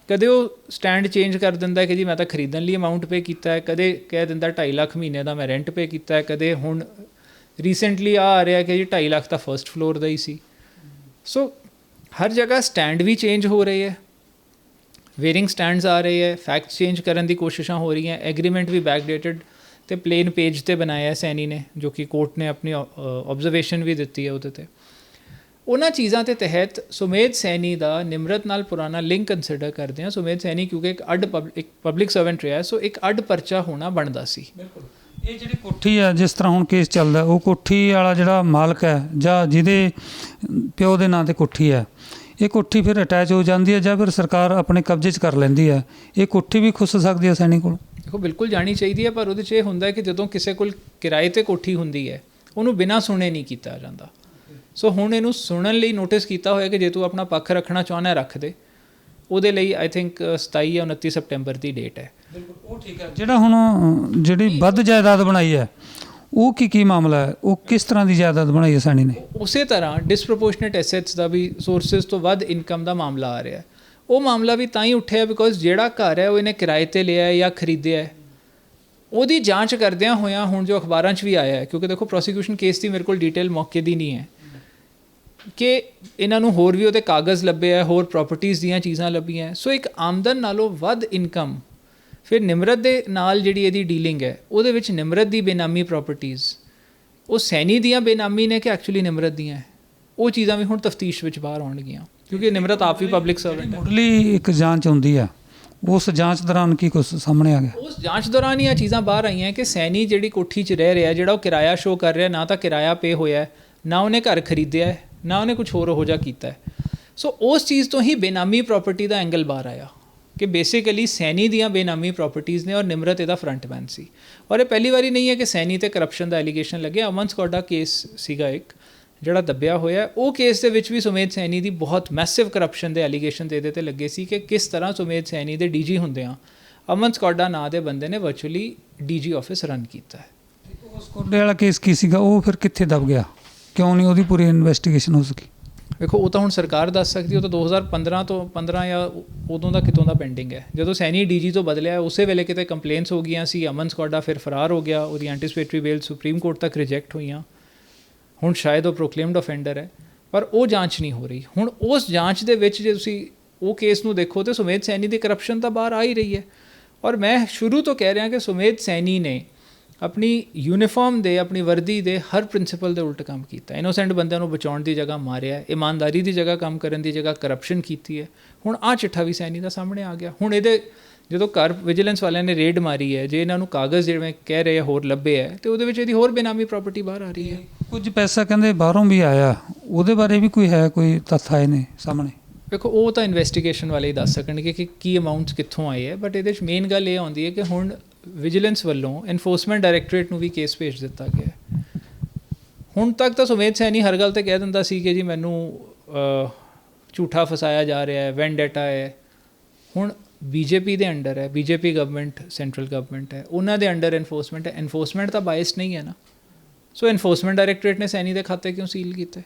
ਕਦੇ ਉਹ ਸਟੈਂਡ ਚੇਂਜ ਕਰ ਦਿੰਦਾ ਕਿ ਜੀ ਮੈਂ ਤਾਂ ਖਰੀਦਣ ਲਈ ਅਮਾਊਂਟ ਪੇ ਕੀਤਾ ਹੈ, ਕਦੇ ਕਹਿ ਦਿੰਦਾ 2.5 ਲੱਖ ਮਹੀਨੇ ਦਾ ਮੈਂ ਰੈਂਟ ਪੇ ਕੀਤਾ ਹੈ, ਕਦੇ ਹੁਣ ਰੀਸੈਂਟਲੀ ਆ ਰਿਹਾ ਕਿ ਜੀ 2.5 ਲੱਖ ਤਾਂ ਫਸਟ ਫਲੋਰ ਦਾ ਹੀ ਸੀ। ਸੋ ਹਰ ਜਗ੍ਹਾ ਸਟੈਂਡ ਵੀ ਚੇਂਜ ਹੋ ਰਹੇ ਹੈ, ਵੇਰਿੰਗ ਸਟੈਂਡਸ ਆ ਰਹੇ ਹੈ, ਫੈਕਟਸ ਚੇਂਜ ਕਰਨ ਦੀ ਕੋਸ਼ਿਸ਼ਾਂ ਹੋ ਰਹੀਆਂ। ਐਗਰੀਮੈਂਟ ਵੀ ਬੈਕਡੇਟਡ ਤੇ ਪਲੇਨ ਪੇਜ ਤੇ ਬਣਾਇਆ ਸੈਣੀ ਨੇ, ਜੋ ਕਿ ਕੋਰਟ ਨੇ ਆਪਣੀ ਆਬਜ਼ਰਵੇਸ਼ਨ ਵੀ ਦਿੱਤੀ ਹੈ ਉਹਦੇ 'ਤੇ। ਉਹਨਾਂ ਚੀਜ਼ਾਂ ਦੇ ਤਹਿਤ ਸੁਮੇਧ ਸੈਣੀ ਦਾ ਨਿਮਰਤ ਨਾਲ ਪੁਰਾਣਾ ਲਿੰਕ ਕੰਸੀਡਰ ਕਰਦੇ ਹਾਂ। ਸੁਮੇਧ ਸੈਣੀ ਕਿਉਂਕਿ ਇੱਕ ਪਬਲਿਕ ਸਰਵੈਂਟ ਰਿਹਾ, ਸੋ ਇੱਕ ਅੱਡ ਪਰਚਾ ਹੋਣਾ ਬਣਦਾ ਸੀ। ਬਿਲਕੁਲ। ਇਹ ਜਿਹੜੀ ਕੋਠੀ ਹੈ, ਜਿਸ ਤਰ੍ਹਾਂ ਹੁਣ ਕੇਸ ਚੱਲਦਾ, ਉਹ ਕੋਠੀ ਵਾਲਾ ਜਿਹੜਾ ਮਾਲਕ ਹੈ ਜਾਂ ਜਿਹਦੇ ਪਿਓ ਦੇ ਨਾਂ 'ਤੇ ਕੋਠੀ ਹੈ, ਇਹ ਕੋਠੀ ਫਿਰ ਅਟੈਚ ਹੋ ਜਾਂਦੀ ਹੈ ਜਾਂ ਫਿਰ ਸਰਕਾਰ ਆਪਣੇ ਕਬਜ਼ੇ 'ਚ ਕਰ ਲੈਂਦੀ ਹੈ? ਇਹ ਕੋਠੀ ਵੀ ਖੁੱਸ ਸਕਦੀ ਹੈ ਸੈਣੀ ਕੋਲ? ਦੇਖੋ, ਬਿਲਕੁਲ ਜਾਣੀ ਚਾਹੀਦੀ ਹੈ, ਪਰ ਉਹਦੇ 'ਚ ਇਹ ਹੁੰਦਾ ਹੈ ਕਿ ਜਦੋਂ ਕਿਸੇ ਕੋਲ ਕਿਰਾਏ 'ਤੇ ਕੋਠੀ ਹੁੰਦੀ ਹੈ, ਉਹਨੂੰ ਬਿਨਾਂ ਸੁਣੇ ਨਹੀਂ ਕੀਤਾ ਜਾਂਦਾ। ਸੋ ਹੁਣ ਇਹਨੂੰ ਸੁਣਨ ਲਈ ਨੋਟਿਸ ਕੀਤਾ ਹੋਇਆ ਕਿ ਜੇ ਤੂੰ ਆਪਣਾ ਪੱਖ ਰੱਖਣਾ ਚਾਹੁੰਦਾ ਰੱਖ ਦੇ। ਉਹਦੇ ਲਈ ਆਈ ਥਿੰਕ 27 ਜਾਂ 29 ਸਪਟੈਂਬਰ ਦੀ ਡੇਟ ਹੈ। ਬਿਲਕੁਲ, ਉਹ ਠੀਕ ਹੈ। ਜਿਹੜਾ ਹੁਣ ਜਿਹੜੀ ਵੱਧ ਜਾਇਦਾਦ ਬਣਾਈ ਹੈ, ਉਹ ਕੀ ਮਾਮਲਾ ਹੈ? ਉਹ ਕਿਸ ਤਰ੍ਹਾਂ ਦੀ ਜਾਇਦਾਦ ਬਣਾਈ ਹੈ ਸੈਣੀ ਨੇ? ਉਸੇ ਤਰ੍ਹਾਂ ਡਿਸਪ੍ਰੋਪੋਰਸ਼ਨੇਟ ਐਸੈਟਸ ਦਾ ਵੀ, ਸੋਰਸਿਸ ਤੋਂ ਵੱਧ ਇਨਕਮ ਦਾ ਮਾਮਲਾ ਆ ਰਿਹਾ। ਉਹ ਮਾਮਲਾ ਵੀ ਤਾਂ ਹੀ ਉੱਠਿਆ ਬਿਕੋਜ਼ ਜਿਹੜਾ ਘਰ ਹੈ ਉਹ ਇਹਨੇ ਕਿਰਾਏ 'ਤੇ ਲਿਆ ਜਾਂ ਖਰੀਦਿਆ ਹੈ। ਉਹਦੀ ਜਾਂਚ ਕਰਦਿਆਂ ਹੋਇਆਂ ਹੁਣ ਜੋ ਅਖਬਾਰਾਂ 'ਚ ਵੀ ਆਇਆ ਹੈ, ਕਿਉਂਕਿ ਦੇਖੋ ਪ੍ਰੋਸੀਕਿਊਸ਼ਨ ਕੇਸ ਦੀ ਮੇਰੇ ਕੋਲ ਡਿਟੇਲ ਮੌਕੇ ਦੀ ਨਹੀਂ ਹੈ, ਕਿ ਇਹਨਾਂ ਨੂੰ ਹੋਰ ਵੀ ਉਹਦੇ ਕਾਗਜ਼ ਲੱਭੇ ਹੈ, ਹੋਰ ਪ੍ਰੋਪਰਟੀਜ਼ ਦੀਆਂ ਚੀਜ਼ਾਂ ਲੱਭੀਆਂ। ਸੋ ਇੱਕ ਆਮਦਨ ਨਾਲੋਂ ਵੱਧ ਇਨਕਮ ਫਿਰ ਨਿਮਰਤ ਦੇ ਨਾਲ ਜਿਹੜੀ ਇਹਦੀ ਡੀਲਿੰਗ ਹੈ, ਉਹਦੇ ਵਿੱਚ ਨਿਮਰਤ ਦੀ ਬੇਨਾਮੀ ਪ੍ਰੋਪਰਟੀਜ਼ ਉਹ ਸੈਣੀ ਦੀਆਂ ਬੇਨਾਮੀ ਨੇ ਕਿ ਐਕਚੁਅਲੀ ਨਿਮਰਤ ਦੀਆਂ ਹੈ, ਉਹ ਚੀਜ਼ਾਂ ਵੀ ਹੁਣ ਤਫਤੀਸ਼ ਵਿੱਚ ਬਾਹਰ ਆਉਣਗੀਆਂ, ਕਿਉਂਕਿ ਨਿਮਰਤ ਆਪ ਵੀ ਪਬਲਿਕ ਸਰਵੈਂਟ ਹੈ। ਮੁੱਢਲੀ ਇੱਕ ਜਾਂਚ ਹੁੰਦੀ ਹੈ, ਉਸ ਜਾਂਚ ਦੌਰਾਨ ਕੀ ਕੁਝ ਸਾਹਮਣੇ ਆ ਗਿਆ? ਉਸ ਜਾਂਚ ਦੌਰਾਨ ਹੀ ਇਹ ਚੀਜ਼ਾਂ ਬਾਹਰ ਆਈਆਂ ਕਿ ਸੈਣੀ ਜਿਹੜੀ ਕੋਠੀ 'ਚ ਰਹਿ ਰਿਹਾ, ਜਿਹੜਾ ਉਹ ਕਿਰਾਇਆ ਸ਼ੋਅ ਕਰ ਰਿਹਾ, ਨਾ ਤਾਂ ਕਿਰਾਇਆ ਪੇ ਹੋਇਆ, ਨਾ ਉਹਨੇ ਘਰ ਖਰੀਦਿਆ ਹੈ, ਨਾ ਉਹਨੇ ਕੁਝ ਹੋਰ ਇਹੋ ਜਿਹਾ ਕੀਤਾ ਹੈ। ਸੋ ਉਸ ਚੀਜ਼ ਤੋਂ ਹੀ ਬੇਨਾਮੀ ਪ੍ਰੋਪਰਟੀ ਦਾ ਐਂਗਲ ਬਾਹਰ ਆਇਆ ਕਿ ਬੇਸਿਕਲੀ ਸੈਣੀ ਦੀਆਂ ਬੇਨਾਮੀ ਪ੍ਰੋਪਰਟੀਜ਼ ਨੇ ਔਰ ਨਿਮਰਤ ਇਹਦਾ ਫਰੰਟਮੈਨ ਸੀ। ਔਰ ਇਹ ਪਹਿਲੀ ਵਾਰੀ ਨਹੀਂ ਹੈ ਕਿ ਸੈਣੀ 'ਤੇ ਕਰਪਸ਼ਨ ਦਾ ਐਲੀਗੇਸ਼ਨ ਲੱਗਿਆ। ਅਮਨ ਸਕੌਡਾ ਕੇਸ ਸੀਗਾ ਇੱਕ ਜਿਹੜਾ ਦੱਬਿਆ ਹੋਇਆ, ਉਹ ਕੇਸ ਦੇ ਵਿੱਚ ਵੀ ਸੁਮੇਧ ਸੈਣੀ ਦੀ ਬਹੁਤ ਮੈਸਿਵ ਕਰਪਸ਼ਨ ਦੇ ਐਲੀਗੇਸ਼ਨ ਇਹਦੇ 'ਤੇ ਲੱਗੇ ਸੀ ਕਿ ਕਿਸ ਤਰ੍ਹਾਂ ਸੁਮੇਧ ਸੈਣੀ ਦੇ DG ਹੁੰਦਿਆਂ ਅਮਨ ਸਕੌਡਾ ਨਾਂ ਦੇ ਬੰਦੇ ਨੇ ਵਰਚੁਅਲੀ DG ਆਫਿਸ ਰਨ ਕੀਤਾ ਹੈ। ਉਸ ਸਕੌਡੇ ਵਾਲਾ ਕੇਸ ਕੀ ਸੀਗਾ? ਉਹ ਫਿਰ ਕਿੱਥੇ ਦਬ ਗਿਆ? ਕਿਉਂ ਨਹੀਂ ਉਹਦੀ ਪੂਰੀ ਇਨਵੈਸਟੀਗੇਸ਼ਨ ਹੋ ਸਕੀ? ਵੇਖੋ, ਉਹ ਤਾਂ ਹੁਣ ਸਰਕਾਰ ਦੱਸ ਸਕਦੀ। ਉਹ ਤਾਂ 2015 ਤੋਂ 15 ਜਾਂ ਉਦੋਂ ਦਾ ਕਿਤੋਂ ਦਾ ਪੈਂਡਿੰਗ ਹੈ। ਜਦੋਂ ਸੈਣੀ DG ਤੋਂ ਬਦਲਿਆ, ਉਸੇ ਵੇਲੇ ਕਿਤੇ ਕੰਪਲੇਨਸ ਹੋ ਗਈਆਂ ਸੀ। ਅਮਨ ਸਕੌਡਾ ਫਿਰ ਫਰਾਰ ਹੋ ਗਿਆ, ਉਹਦੀ ਐਂਟੀਸਪੇਟਰੀ ਬੇਲ ਸੁਪਰੀਮ ਕੋਰਟ ਤੱਕ ਰਿਜੈਕਟ ਹੋਈਆਂ। ਹੁਣ ਸ਼ਾਇਦ ਉਹ ਪ੍ਰੋਕਲੇਮਡ ਅਫੈਂਡਰ ਹੈ, ਪਰ ਉਹ ਜਾਂਚ ਨਹੀਂ ਹੋ ਰਹੀ। ਹੁਣ ਉਸ ਜਾਂਚ ਦੇ ਵਿੱਚ ਜੇ ਤੁਸੀਂ ਉਹ ਕੇਸ ਨੂੰ ਦੇਖੋ ਤਾਂ ਸੁਮੇਧ ਸੈਣੀ ਦੀ ਕਰਪਸ਼ਨ ਤਾਂ ਬਾਹਰ ਆ ਹੀ ਰਹੀ ਹੈ। ਔਰ ਮੈਂ ਸ਼ੁਰੂ ਤੋਂ ਕਹਿ ਰਿਹਾ ਕਿ ਸੁਮੇਧ ਸੈਣੀ ਨੇ ਆਪਣੀ ਯੂਨੀਫਾਰਮ ਦੇ, ਆਪਣੀ ਵਰਦੀ ਦੇ ਹਰ ਪ੍ਰਿੰਸੀਪਲ ਦੇ ਉਲਟ ਕੰਮ ਕੀਤਾ। ਇਨੋਸੈਂਟ ਬੰਦਿਆਂ ਨੂੰ ਬਚਾਉਣ ਦੀ ਜਗ੍ਹਾ ਮਾਰਿਆ, ਇਮਾਨਦਾਰੀ ਦੀ ਜਗ੍ਹਾ ਕੰਮ ਕਰਨ ਦੀ ਜਗ੍ਹਾ ਕਰਪਸ਼ਨ ਕੀਤੀ ਹੈ। ਹੁਣ ਆਹ ਚਿੱਠਾ ਵੀ ਸੈਣੀ ਦਾ ਸਾਹਮਣੇ ਆ ਗਿਆ। ਹੁਣ ਇਹਦੇ ਜਦੋਂ ਘਰ ਵਿਜੀਲੈਂਸ ਵਾਲਿਆਂ ਨੇ ਰੇਡ ਮਾਰੀ ਹੈ, ਜੇ ਇਹਨਾਂ ਨੂੰ ਕਾਗਜ਼ ਜਿਵੇਂ ਕਹਿ ਰਹੇ ਆ ਹੋਰ ਲੱਭੇ ਹੈ, ਤੇ ਉਹਦੇ ਵਿੱਚ ਇਹਦੀ ਹੋਰ ਬੇਨਾਮੀ ਪ੍ਰਾਪਰਟੀ ਬਾਹਰ ਆ ਰਹੀ ਹੈ। ਕੁਝ ਪੈਸਾ ਕਹਿੰਦੇ ਬਾਹਰੋਂ ਵੀ ਆਇਆ, ਉਹਦੇ ਬਾਰੇ ਵੀ ਕੋਈ ਹੈ, ਕੋਈ ਤੱਥ ਆਏ ਨੇ ਸਾਹਮਣੇ? ਦੇਖੋ ਉਹ ਤਾਂ ਇਨਵੈਸਟੀਗੇਸ਼ਨ ਵਾਲੇ ਹੀ ਦੱਸ ਸਕਣਗੇ ਕਿ ਕੀ ਅਮਾਊਂਟਸ ਕਿੱਥੋਂ ਆਏ ਹੈ, ਬਟ ਇਹਦੇ 'ਚ ਮੇਨ ਗੱਲ ਇਹ ਆਉਂਦੀ ਹੈ ਕਿ ਹੁਣ ਵਿਜੀਲੈਂਸ ਵੱਲੋਂ ਐਨਫੋਰਸਮੈਂਟ ਡਾਇਰੈਕਟੋਰੇਟ ਨੂੰ ਵੀ ਕੇਸ ਭੇਜ ਦਿੱਤਾ ਗਿਆ ਹੈ। ਹੁਣ ਤੱਕ ਤਾਂ ਸੁਮੇਧ ਸੈਣੀ ਹਰ ਗੱਲ 'ਤੇ ਕਹਿ ਦਿੰਦਾ ਸੀ ਕਿ ਜੀ ਮੈਨੂੰ ਝੂਠਾ ਫਸਾਇਆ ਜਾ ਰਿਹਾ ਹੈ, ਵੈਂਡੇਟਾ ਹੈ। ਹੁਣ ਬੀਜੇਪੀ ਦੇ ਅੰਡਰ ਹੈ, ਬੀਜੇਪੀ ਗਵਰਨਮੈਂਟ, ਸੈਂਟਰਲ ਗਵਰਨਮੈਂਟ ਹੈ, ਉਹਨਾਂ ਦੇ ਅੰਡਰ ਐਨਫੋਰਸਮੈਂਟ ਹੈ। ਐਨਫੋਰਸਮੈਂਟ ਤਾਂ ਬਾਇਸ ਨਹੀਂ ਹੈ ਨਾ। ਸੋ ਐਨਫੋਰਸਮੈਂਟ ਡਾਇਰੈਕਟੋਰੇਟ ਨੇ ਸੈਣੀ ਦੇ ਖਾਤੇ ਕਿਉਂ ਸੀਲ ਕੀਤੇ?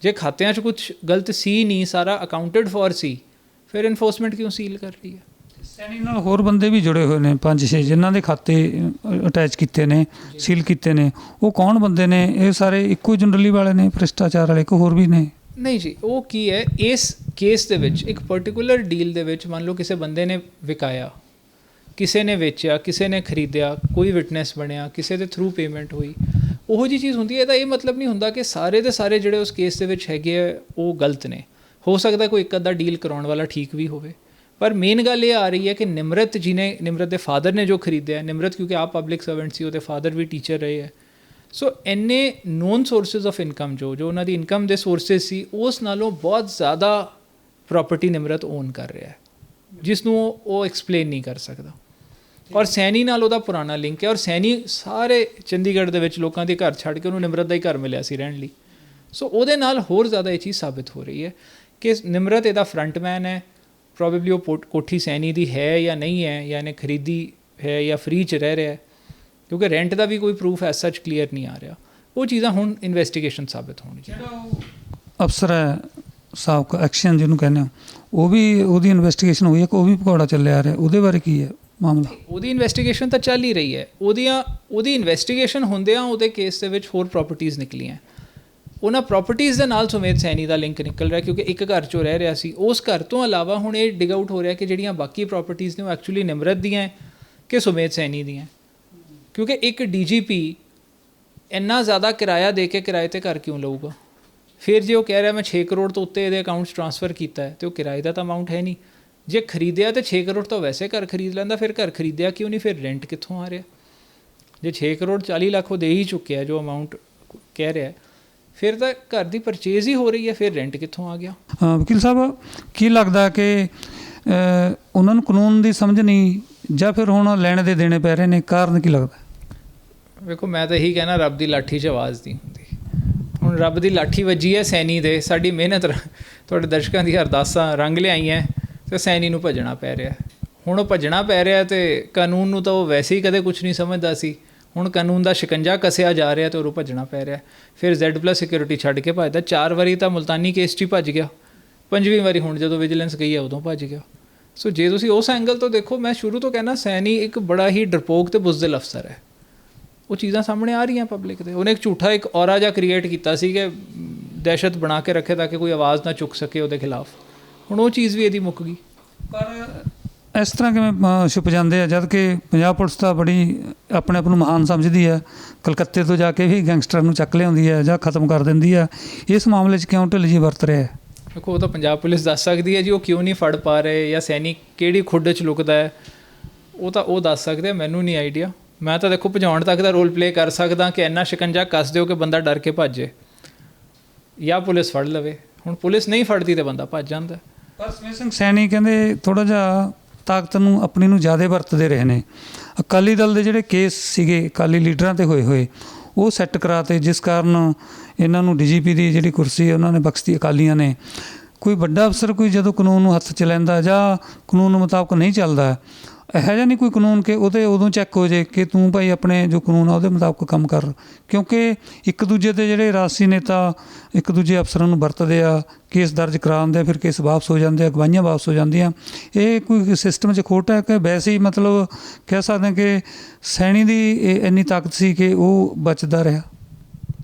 ਜੇ ਖਾਤਿਆਂ 'ਚ ਕੁਝ ਗਲਤ ਸੀ ਨਹੀਂ, ਸਾਰਾ ਅਕਾਊਂਟਡ ਫॉर ਸੀ, ਫਿਰ ਐਨਫੋਰਸਮੈਂਟ ਕਿਉਂ ਸੀਲ ਕਰ ਰਹੀ ਹੈ? ਸੈਣੀ ਨਾਲ ਹੋਰ ਬੰਦੇ ਵੀ ਜੁੜੇ ਹੋਏ ਨੇ 5-6 ਜਿਨ੍ਹਾਂ ਦੇ ਖਾਤੇ ਅਟੈਚ ਕੀਤੇ ਨੇ, ਸੀਲ ਕੀਤੇ ਨੇ। ਉਹ ਕੌਣ ਬੰਦੇ ਨੇ? ਇਹ ਸਾਰੇ ਇੱਕੋ ਜਨਰਲੀ ਵਾਲੇ ਨੇ, ਭ੍ਰਿਸ਼ਟਾਚਾਰ ਵਾਲੇ, ਕਿ ਹੋਰ ਵੀ ਨੇ? ਨਹੀਂ ਜੀ, ਉਹ ਕੀ ਹੈ, ਇਸ ਕੇਸ ਦੇ ਵਿੱਚ ਇੱਕ ਪਰਟੀਕੂਲਰ ਡੀਲ ਦੇ ਵਿੱਚ ਮੰਨ ਲਓ ਕਿਸੇ ਬੰਦੇ ਨੇ ਵਿਕਾਇਆ, ਕਿਸੇ ਨੇ ਵੇਚਿਆ, ਕਿਸੇ ਨੇ ਖਰੀਦਿਆ, ਕੋਈ ਵਿਟਨੈਸ ਬਣਿਆ, ਕਿਸੇ ਦੇ ਥਰੂ ਪੇਮੈਂਟ ਹੋਈ, ਉਹੋ ਜਿਹੀ ਚੀਜ਼ ਹੁੰਦੀ ਹੈ। ਇਹਦਾ ਇਹ ਮਤਲਬ ਨਹੀਂ ਹੁੰਦਾ ਕਿ ਸਾਰੇ ਦੇ ਸਾਰੇ ਜਿਹੜੇ ਉਸ ਕੇਸ ਦੇ ਵਿੱਚ ਹੈਗੇ ਆ ਉਹ ਗਲਤ ਨੇ। ਹੋ ਸਕਦਾ ਕੋਈ ਇੱਕ ਅੱਧਾ ਡੀਲ ਕਰਾਉਣ ਵਾਲਾ ਠੀਕ ਵੀ ਹੋਵੇ, ਪਰ ਮੇਨ ਗੱਲ ਇਹ ਆ ਰਹੀ ਹੈ ਕਿ ਨਿਮਰਤ ਨਿਮਰਤ ਦੇ ਫਾਦਰ ਨੇ ਜੋ ਖਰੀਦਿਆ, ਨਿਮਰਤ ਕਿਉਂਕਿ ਆਪ ਪਬਲਿਕ ਸਰਵੈਂਟ ਸੀ, ਉਹਦੇ ਫਾਦਰ ਵੀ ਟੀਚਰ ਰਹੇ ਹੈ। ਸੋ ਇੰਨੇ ਨੋਨ ਸੋਰਸਿਸ ਆਫ ਇਨਕਮ ਜੋ ਉਹਨਾਂ ਦੀ ਇਨਕਮ ਦੇ ਸੋਰਸਿਸ ਸੀ, ਉਸ ਨਾਲੋਂ ਬਹੁਤ ਜ਼ਿਆਦਾ ਪ੍ਰੋਪਰਟੀ ਨਿਮਰਤ ਓਨ ਕਰ ਰਿਹਾ ਹੈ, ਜਿਸ ਨੂੰ ਉਹ ਐਕਸਪਲੇਨ ਨਹੀਂ ਕਰ ਸਕਦਾ। ਔਰ ਸੈਣੀ ਨਾਲ ਉਹਦਾ ਪੁਰਾਣਾ ਲਿੰਕ ਹੈ, ਔਰ ਸੈਣੀ ਸਾਰੇ ਚੰਡੀਗੜ੍ਹ ਦੇ ਵਿੱਚ ਲੋਕਾਂ ਦੇ ਘਰ ਛੱਡ ਕੇ ਉਹਨੂੰ ਨਿਮਰਤ ਦਾ ਹੀ ਘਰ ਮਿਲਿਆ ਸੀ ਰਹਿਣ ਲਈ। ਸੋ ਉਹਦੇ ਨਾਲ ਹੋਰ ਜ਼ਿਆਦਾ ਇਹ ਚੀਜ਼ ਸਾਬਿਤ ਹੋ ਰਹੀ ਹੈ ਕਿ ਨਿਮਰਤ ਇਹਦਾ ਫਰੰਟਮੈਨ ਹੈ। ਪ੍ਰੋਬੇਬਲੀ ਉਹ ਕੋਠੀ ਸੈਣੀ ਦੀ ਹੈ ਜਾਂ ਨਹੀਂ ਹੈ, ਜਾਂ ਇਹਨੇ ਖਰੀਦੀ ਹੈ ਜਾਂ ਫ੍ਰੀ 'ਚ ਰਹਿ ਰਿਹਾ ਹੈ, ਕਿਉਂਕਿ ਰੈਂਟ ਦਾ ਵੀ ਕੋਈ ਪ੍ਰੂਫ ਐਸ ਸੱਚ ਕਲੀਅਰ ਨਹੀਂ ਆ ਰਿਹਾ। ਉਹ ਚੀਜ਼ਾਂ ਹੁਣ ਇਨਵੈਸਟੀਗੇਸ਼ਨ ਸਾਬਿਤ ਹੋਣਗੀਆਂ। ਜਿਹੜਾ ਉਹ ਅਫਸਰ ਹੈ ਸਾਬਕਾ ਐਕਸ਼ਨ ਜਿਹਨੂੰ ਕਹਿੰਦੇ ਹੋ, ਉਹ ਵੀ ਉਹਦੀ ਇਨਵੈਸਟੀਗੇਸ਼ਨ ਹੋਈ ਹੈ ਕਿ ਉਹ ਵੀ ਭਗੌੜਾ ਚੱਲਿਆ ਆ ਰਿਹਾ? ਉਹਦੇ ਬਾਰੇ ਕੀ ਹੈ ਮਾਮਲਾ? ਉਹਦੀ ਇਨਵੈਸਟੀਗੇਸ਼ਨ ਤਾਂ ਚੱਲ ਹੀ ਰਹੀ ਹੈ। ਉਹਦੀ ਇਨਵੈਸਟੀਗੇਸ਼ਨ ਹੁੰਦਿਆਂ ਉਹਦੇ ਕੇਸ ਦੇ ਵਿੱਚ ਹੋਰ ਪ੍ਰਾਪਰਟੀਜ਼ ਨਿਕਲੀਆਂ। ਉਹਨਾਂ ਪ੍ਰਾਪਰਟੀਜ਼ ਦੇ ਨਾਲ ਸੁਮੇਧ ਸੈਣੀ ਦਾ ਲਿੰਕ ਨਿਕਲ ਰਿਹਾ, ਕਿਉਂਕਿ ਇੱਕ ਘਰ 'ਚੋਂ ਰਹਿ ਰਿਹਾ ਸੀ। ਉਸ ਘਰ ਤੋਂ ਇਲਾਵਾ ਹੁਣ ਇਹ ਡਿਗ ਆਊਟ ਹੋ ਰਿਹਾ ਕਿ ਜਿਹੜੀਆਂ ਬਾਕੀ ਪ੍ਰਾਪਰਟੀਜ਼ ਨੇ ਉਹ ਐਕਚੁਅਲੀ ਨਿਮਰਤ ਦੀਆਂ ਕਿ ਸੁਮੇਧ ਸੈਣੀ ਦੀਆਂ। ਕਿਉਂਕਿ ਇੱਕ DGP ਇੰਨਾ ਜ਼ਿਆਦਾ ਕਿਰਾਇਆ ਦੇ ਕੇ ਕਿਰਾਏ 'ਤੇ ਘਰ ਕਿਉਂ ਲਊਗਾ? ਫਿਰ ਜੇ ਉਹ ਕਹਿ ਰਿਹਾ ਮੈਂ 6 ਕਰੋੜ ਤੋਂ ਉੱਤੇ ਇਹਦੇ ਅਕਾਊਂਟ 'ਚ ਟ੍ਰਾਂਸਫਰ ਕੀਤਾ ਹੈ, ਅਤੇ ਉਹ ਕਿਰਾਏ ਦਾ ਤਾਂ ਅਮਾਊਂਟ ਹੈ ਨਹੀਂ। ਜੇ ਖਰੀਦਿਆ ਤਾਂ 6 ਕਰੋੜ ਤਾਂ ਵੈਸੇ ਘਰ ਖਰੀਦ ਲੈਂਦਾ, ਫਿਰ ਘਰ ਖਰੀਦਿਆ ਕਿਉਂ ਨਹੀਂ? ਫਿਰ ਰੈਂਟ ਕਿੱਥੋਂ ਆ ਰਿਹਾ? ਜੇ 6 ਕਰੋੜ 40 ਲੱਖ ਉਹ ਦੇ ਹੀ ਚੁੱਕਿਆ ਜੋ ਅਮਾਊਂਟ ਕਹਿ ਰਿਹਾ, ਫਿਰ ਤਾਂ ਘਰ ਦੀ ਪਰਚੇਜ਼ ਹੀ ਹੋ ਰਹੀ ਹੈ, ਫਿਰ ਰੈਂਟ ਕਿੱਥੋਂ ਆ ਗਿਆ? ਵਕੀਲ ਸਾਹਿਬ, ਕੀ ਲੱਗਦਾ ਕਿ ਉਹਨਾਂ ਨੂੰ ਕਾਨੂੰਨ ਦੀ ਸਮਝ ਨਹੀਂ, ਜਾਂ ਫਿਰ ਹੁਣ ਲੈਣੇ ਦੇ ਦੇਣੇ ਪੈ ਰਹੇ ਨੇ? ਕਾਰਨ ਕੀ ਲੱਗਦਾ? ਵੇਖੋ, ਮੈਂ ਤਾਂ ਇਹੀ ਕਹਿਣਾ, ਰੱਬ ਦੀ ਲਾਠੀ 'ਚ ਆਵਾਜ਼ ਨਹੀਂ ਹੁੰਦੀ। ਹੁਣ ਰੱਬ ਦੀ ਲਾਠੀ ਵੱਜੀ ਹੈ ਸੈਣੀ ਦੇ, ਸਾਡੀ ਮਿਹਨਤ, ਤੁਹਾਡੇ ਦਰਸ਼ਕਾਂ ਦੀਆਂ ਅਰਦਾਸਾਂ ਰੰਗ ਲਿਆਈਆਂ, ਅਤੇ ਸੈਣੀ ਨੂੰ ਭੱਜਣਾ ਪੈ ਰਿਹਾ। ਹੁਣ ਉਹ ਭੱਜਣਾ ਪੈ ਰਿਹਾ, ਅਤੇ ਕਾਨੂੰਨ ਨੂੰ ਤਾਂ ਉਹ ਵੈਸੇ ਹੀ ਕਦੇ ਕੁਛ ਨਹੀਂ ਸਮਝਦਾ ਸੀ। ਹੁਣ ਕਾਨੂੰਨ ਦਾ ਸ਼ਿਕੰਜਾ ਕੱਸਿਆ ਜਾ ਰਿਹਾ, ਅਤੇ ਉਹਨੂੰ ਭੱਜਣਾ ਪੈ ਰਿਹਾ। ਫਿਰ Z+ ਸਿਕਿਉਰਿਟੀ ਛੱਡ ਕੇ ਭੱਜਦਾ। 4 ਵਾਰੀ ਤਾਂ ਮੁਲਤਾਨੀ ਕੇਸ 'ਚ ਹੀ ਭੱਜ ਗਿਆ, 5ਵੀਂ ਵਾਰੀ ਹੁਣ ਜਦੋਂ ਵਿਜੀਲੈਂਸ ਗਈ ਹੈ ਉਦੋਂ ਭੱਜ ਗਿਆ। ਸੋ ਜੇ ਤੁਸੀਂ ਉਸ ਐਂਗਲ ਤੋਂ ਦੇਖੋ, ਮੈਂ ਸ਼ੁਰੂ ਤੋਂ ਕਹਿਣਾ ਸੈਣੀ ਇੱਕ ਬੜਾ ਹੀ ਡਰਪੋਕ ਅਤੇ ਬੁਜ਼ਦਿਲ ਅਫਸਰ ਹੈ। ਉਹ ਚੀਜ਼ਾਂ ਸਾਹਮਣੇ ਆ ਰਹੀਆਂ ਪਬਲਿਕ ਦੇ। ਉਹਨੇ ਇੱਕ ਝੂਠਾ ਇੱਕ ਔਰਾ ਜਿਹਾ ਕ੍ਰੀਏਟ ਕੀਤਾ ਸੀ ਕਿ ਦਹਿਸ਼ਤ ਬਣਾ ਕੇ ਰੱਖੇ ਤਾਂ ਕਿ ਕੋਈ ਆਵਾਜ਼ ਨਾ ਚੁੱਕ ਸਕੇ ਉਹਦੇ ਖਿਲਾਫ। ਹੁਣ ਉਹ ਚੀਜ਼ ਵੀ ਇਹਦੀ ਮੁੱਕ ਗਈ। ਪਰ ਇਸ ਤਰ੍ਹਾਂ ਕਿਵੇਂ ਛੁਪ ਜਾਂਦੇ ਆ, ਜਦ ਕਿ ਪੰਜਾਬ ਪੁਲਿਸ ਤਾਂ ਬੜੀ ਆਪਣੇ ਆਪ ਨੂੰ ਮਹਾਨ ਸਮਝਦੀ ਹੈ, ਕਲਕੱਤੇ ਤੋਂ ਜਾ ਕੇ ਵੀ ਗੈਂਗਸਟਰ ਨੂੰ ਚੱਕ ਲਿਆਉਂਦੀ ਹੈ ਜਾਂ ਖਤਮ ਕਰ ਦਿੰਦੀ ਹੈ। ਇਸ ਮਾਮਲੇ 'ਚ ਕਿਉਂ ਢਿੱਲ ਜਿਹੀ ਵਰਤ ਰਿਹਾ ਹੈ? ਦੇਖੋ, ਉਹ ਤਾਂ ਪੰਜਾਬ ਪੁਲਿਸ ਦੱਸ ਸਕਦੀ ਹੈ ਜੀ, ਉਹ ਕਿਉਂ ਨਹੀਂ ਫੜ ਪਾ ਰਹੇ, ਜਾਂ ਸੈਣੀ ਕਿਹੜੀ ਖੁੱਡ 'ਚ ਲੁਕਦਾ ਹੈ, ਉਹ ਤਾਂ ਉਹ ਦੱਸ ਸਕਦੇ ਆ। ਮੈਨੂੰ ਨਹੀਂ ਆਈਡੀਆ। ਮੈਂ ਤਾਂ ਦੇਖੋ ਭਜਾਉਣ ਤੱਕ ਦਾ ਰੋਲ ਪਲੇ ਕਰ ਸਕਦਾ ਕਿ ਇੰਨਾ ਸ਼ਿਕੰਜਾ ਕੱਸ ਦਿਓ ਕਿ ਬੰਦਾ ਡਰ ਕੇ ਭੱਜੇ, ਜਾਂ ਪੁਲਿਸ ਫੜ ਲਵੇ। ਹੁਣ ਪੁਲਿਸ ਨਹੀਂ ਫੜਦੀ ਤਾਂ ਬੰਦਾ ਭੱਜ ਜਾਂਦਾ। ਪਰ ਸੁਮੇਧ ਸਿੰਘ ਸੈਣੀ ਕਹਿੰਦੇ ਥੋੜ੍ਹਾ ਜਿਹਾ ਤਾਕਤ ਨੂੰ ਆਪਣੀ ਨੂੰ ਜ਼ਿਆਦਾ ਵਰਤਦੇ ਰਹੇ ਨੇ। ਅਕਾਲੀ ਦਲ ਦੇ ਜਿਹੜੇ ਕੇਸ ਸੀਗੇ ਅਕਾਲੀ ਲੀਡਰਾਂ 'ਤੇ ਹੋਏ ਉਹ ਸੈੱਟ ਕਰਾਤੇ, ਜਿਸ ਕਾਰਨ ਇਹਨਾਂ ਨੂੰ DGP ਦੀ ਜਿਹੜੀ ਕੁਰਸੀ ਉਹਨਾਂ ਨੇ ਬਖਸ਼ਤੀ ਅਕਾਲੀਆਂ ਨੇ। ਕੋਈ ਵੱਡਾ ਅਫਸਰ ਕੋਈ ਜਦੋਂ ਕਾਨੂੰਨ ਨੂੰ ਹੱਥ 'ਚ ਲੈਂਦਾ ਜਾਂ ਕਾਨੂੰਨ ਮੁਤਾਬਕ ਨਹੀਂ ਚੱਲਦਾ, ਇਹੋ ਜਿਹਾ ਨਹੀਂ ਕੋਈ ਕਾਨੂੰਨ ਕਿ ਉਹਦੇ ਉਦੋਂ ਚੈੱਕ ਹੋ ਜਾਏ ਕਿ ਤੂੰ ਭਾਈ ਆਪਣੇ ਜੋ ਕਾਨੂੰਨ ਆ ਉਹਦੇ ਮੁਤਾਬਕ ਕੰਮ ਕਰ। ਕਿਉਂਕਿ ਇੱਕ ਦੂਜੇ 'ਤੇ ਜਿਹੜੇ ਰਾਜਸੀ ਨੇਤਾ ਇੱਕ ਦੂਜੇ ਅਫਸਰਾਂ ਨੂੰ ਵਰਤਦੇ ਆ, ਕੇਸ ਦਰਜ ਕਰਾਉਂਦੇ, ਫਿਰ ਕੇਸ ਵਾਪਸ ਹੋ ਜਾਂਦੇ ਆ, ਗਵਾਹੀਆਂ ਵਾਪਸ ਹੋ ਜਾਂਦੀਆਂ। ਇਹ ਕੋਈ ਸਿਸਟਮ 'ਚ ਖੋਟ ਹੈ ਕਿ ਵੈਸੇ ਹੀ ਮਤਲਬ ਕਹਿ ਸਕਦੇ ਹਾਂ ਕਿ ਸੈਣੀ ਦੀ ਇੰਨੀ ਤਾਕਤ ਸੀ ਕਿ ਉਹ ਬਚਦਾ ਰਿਹਾ?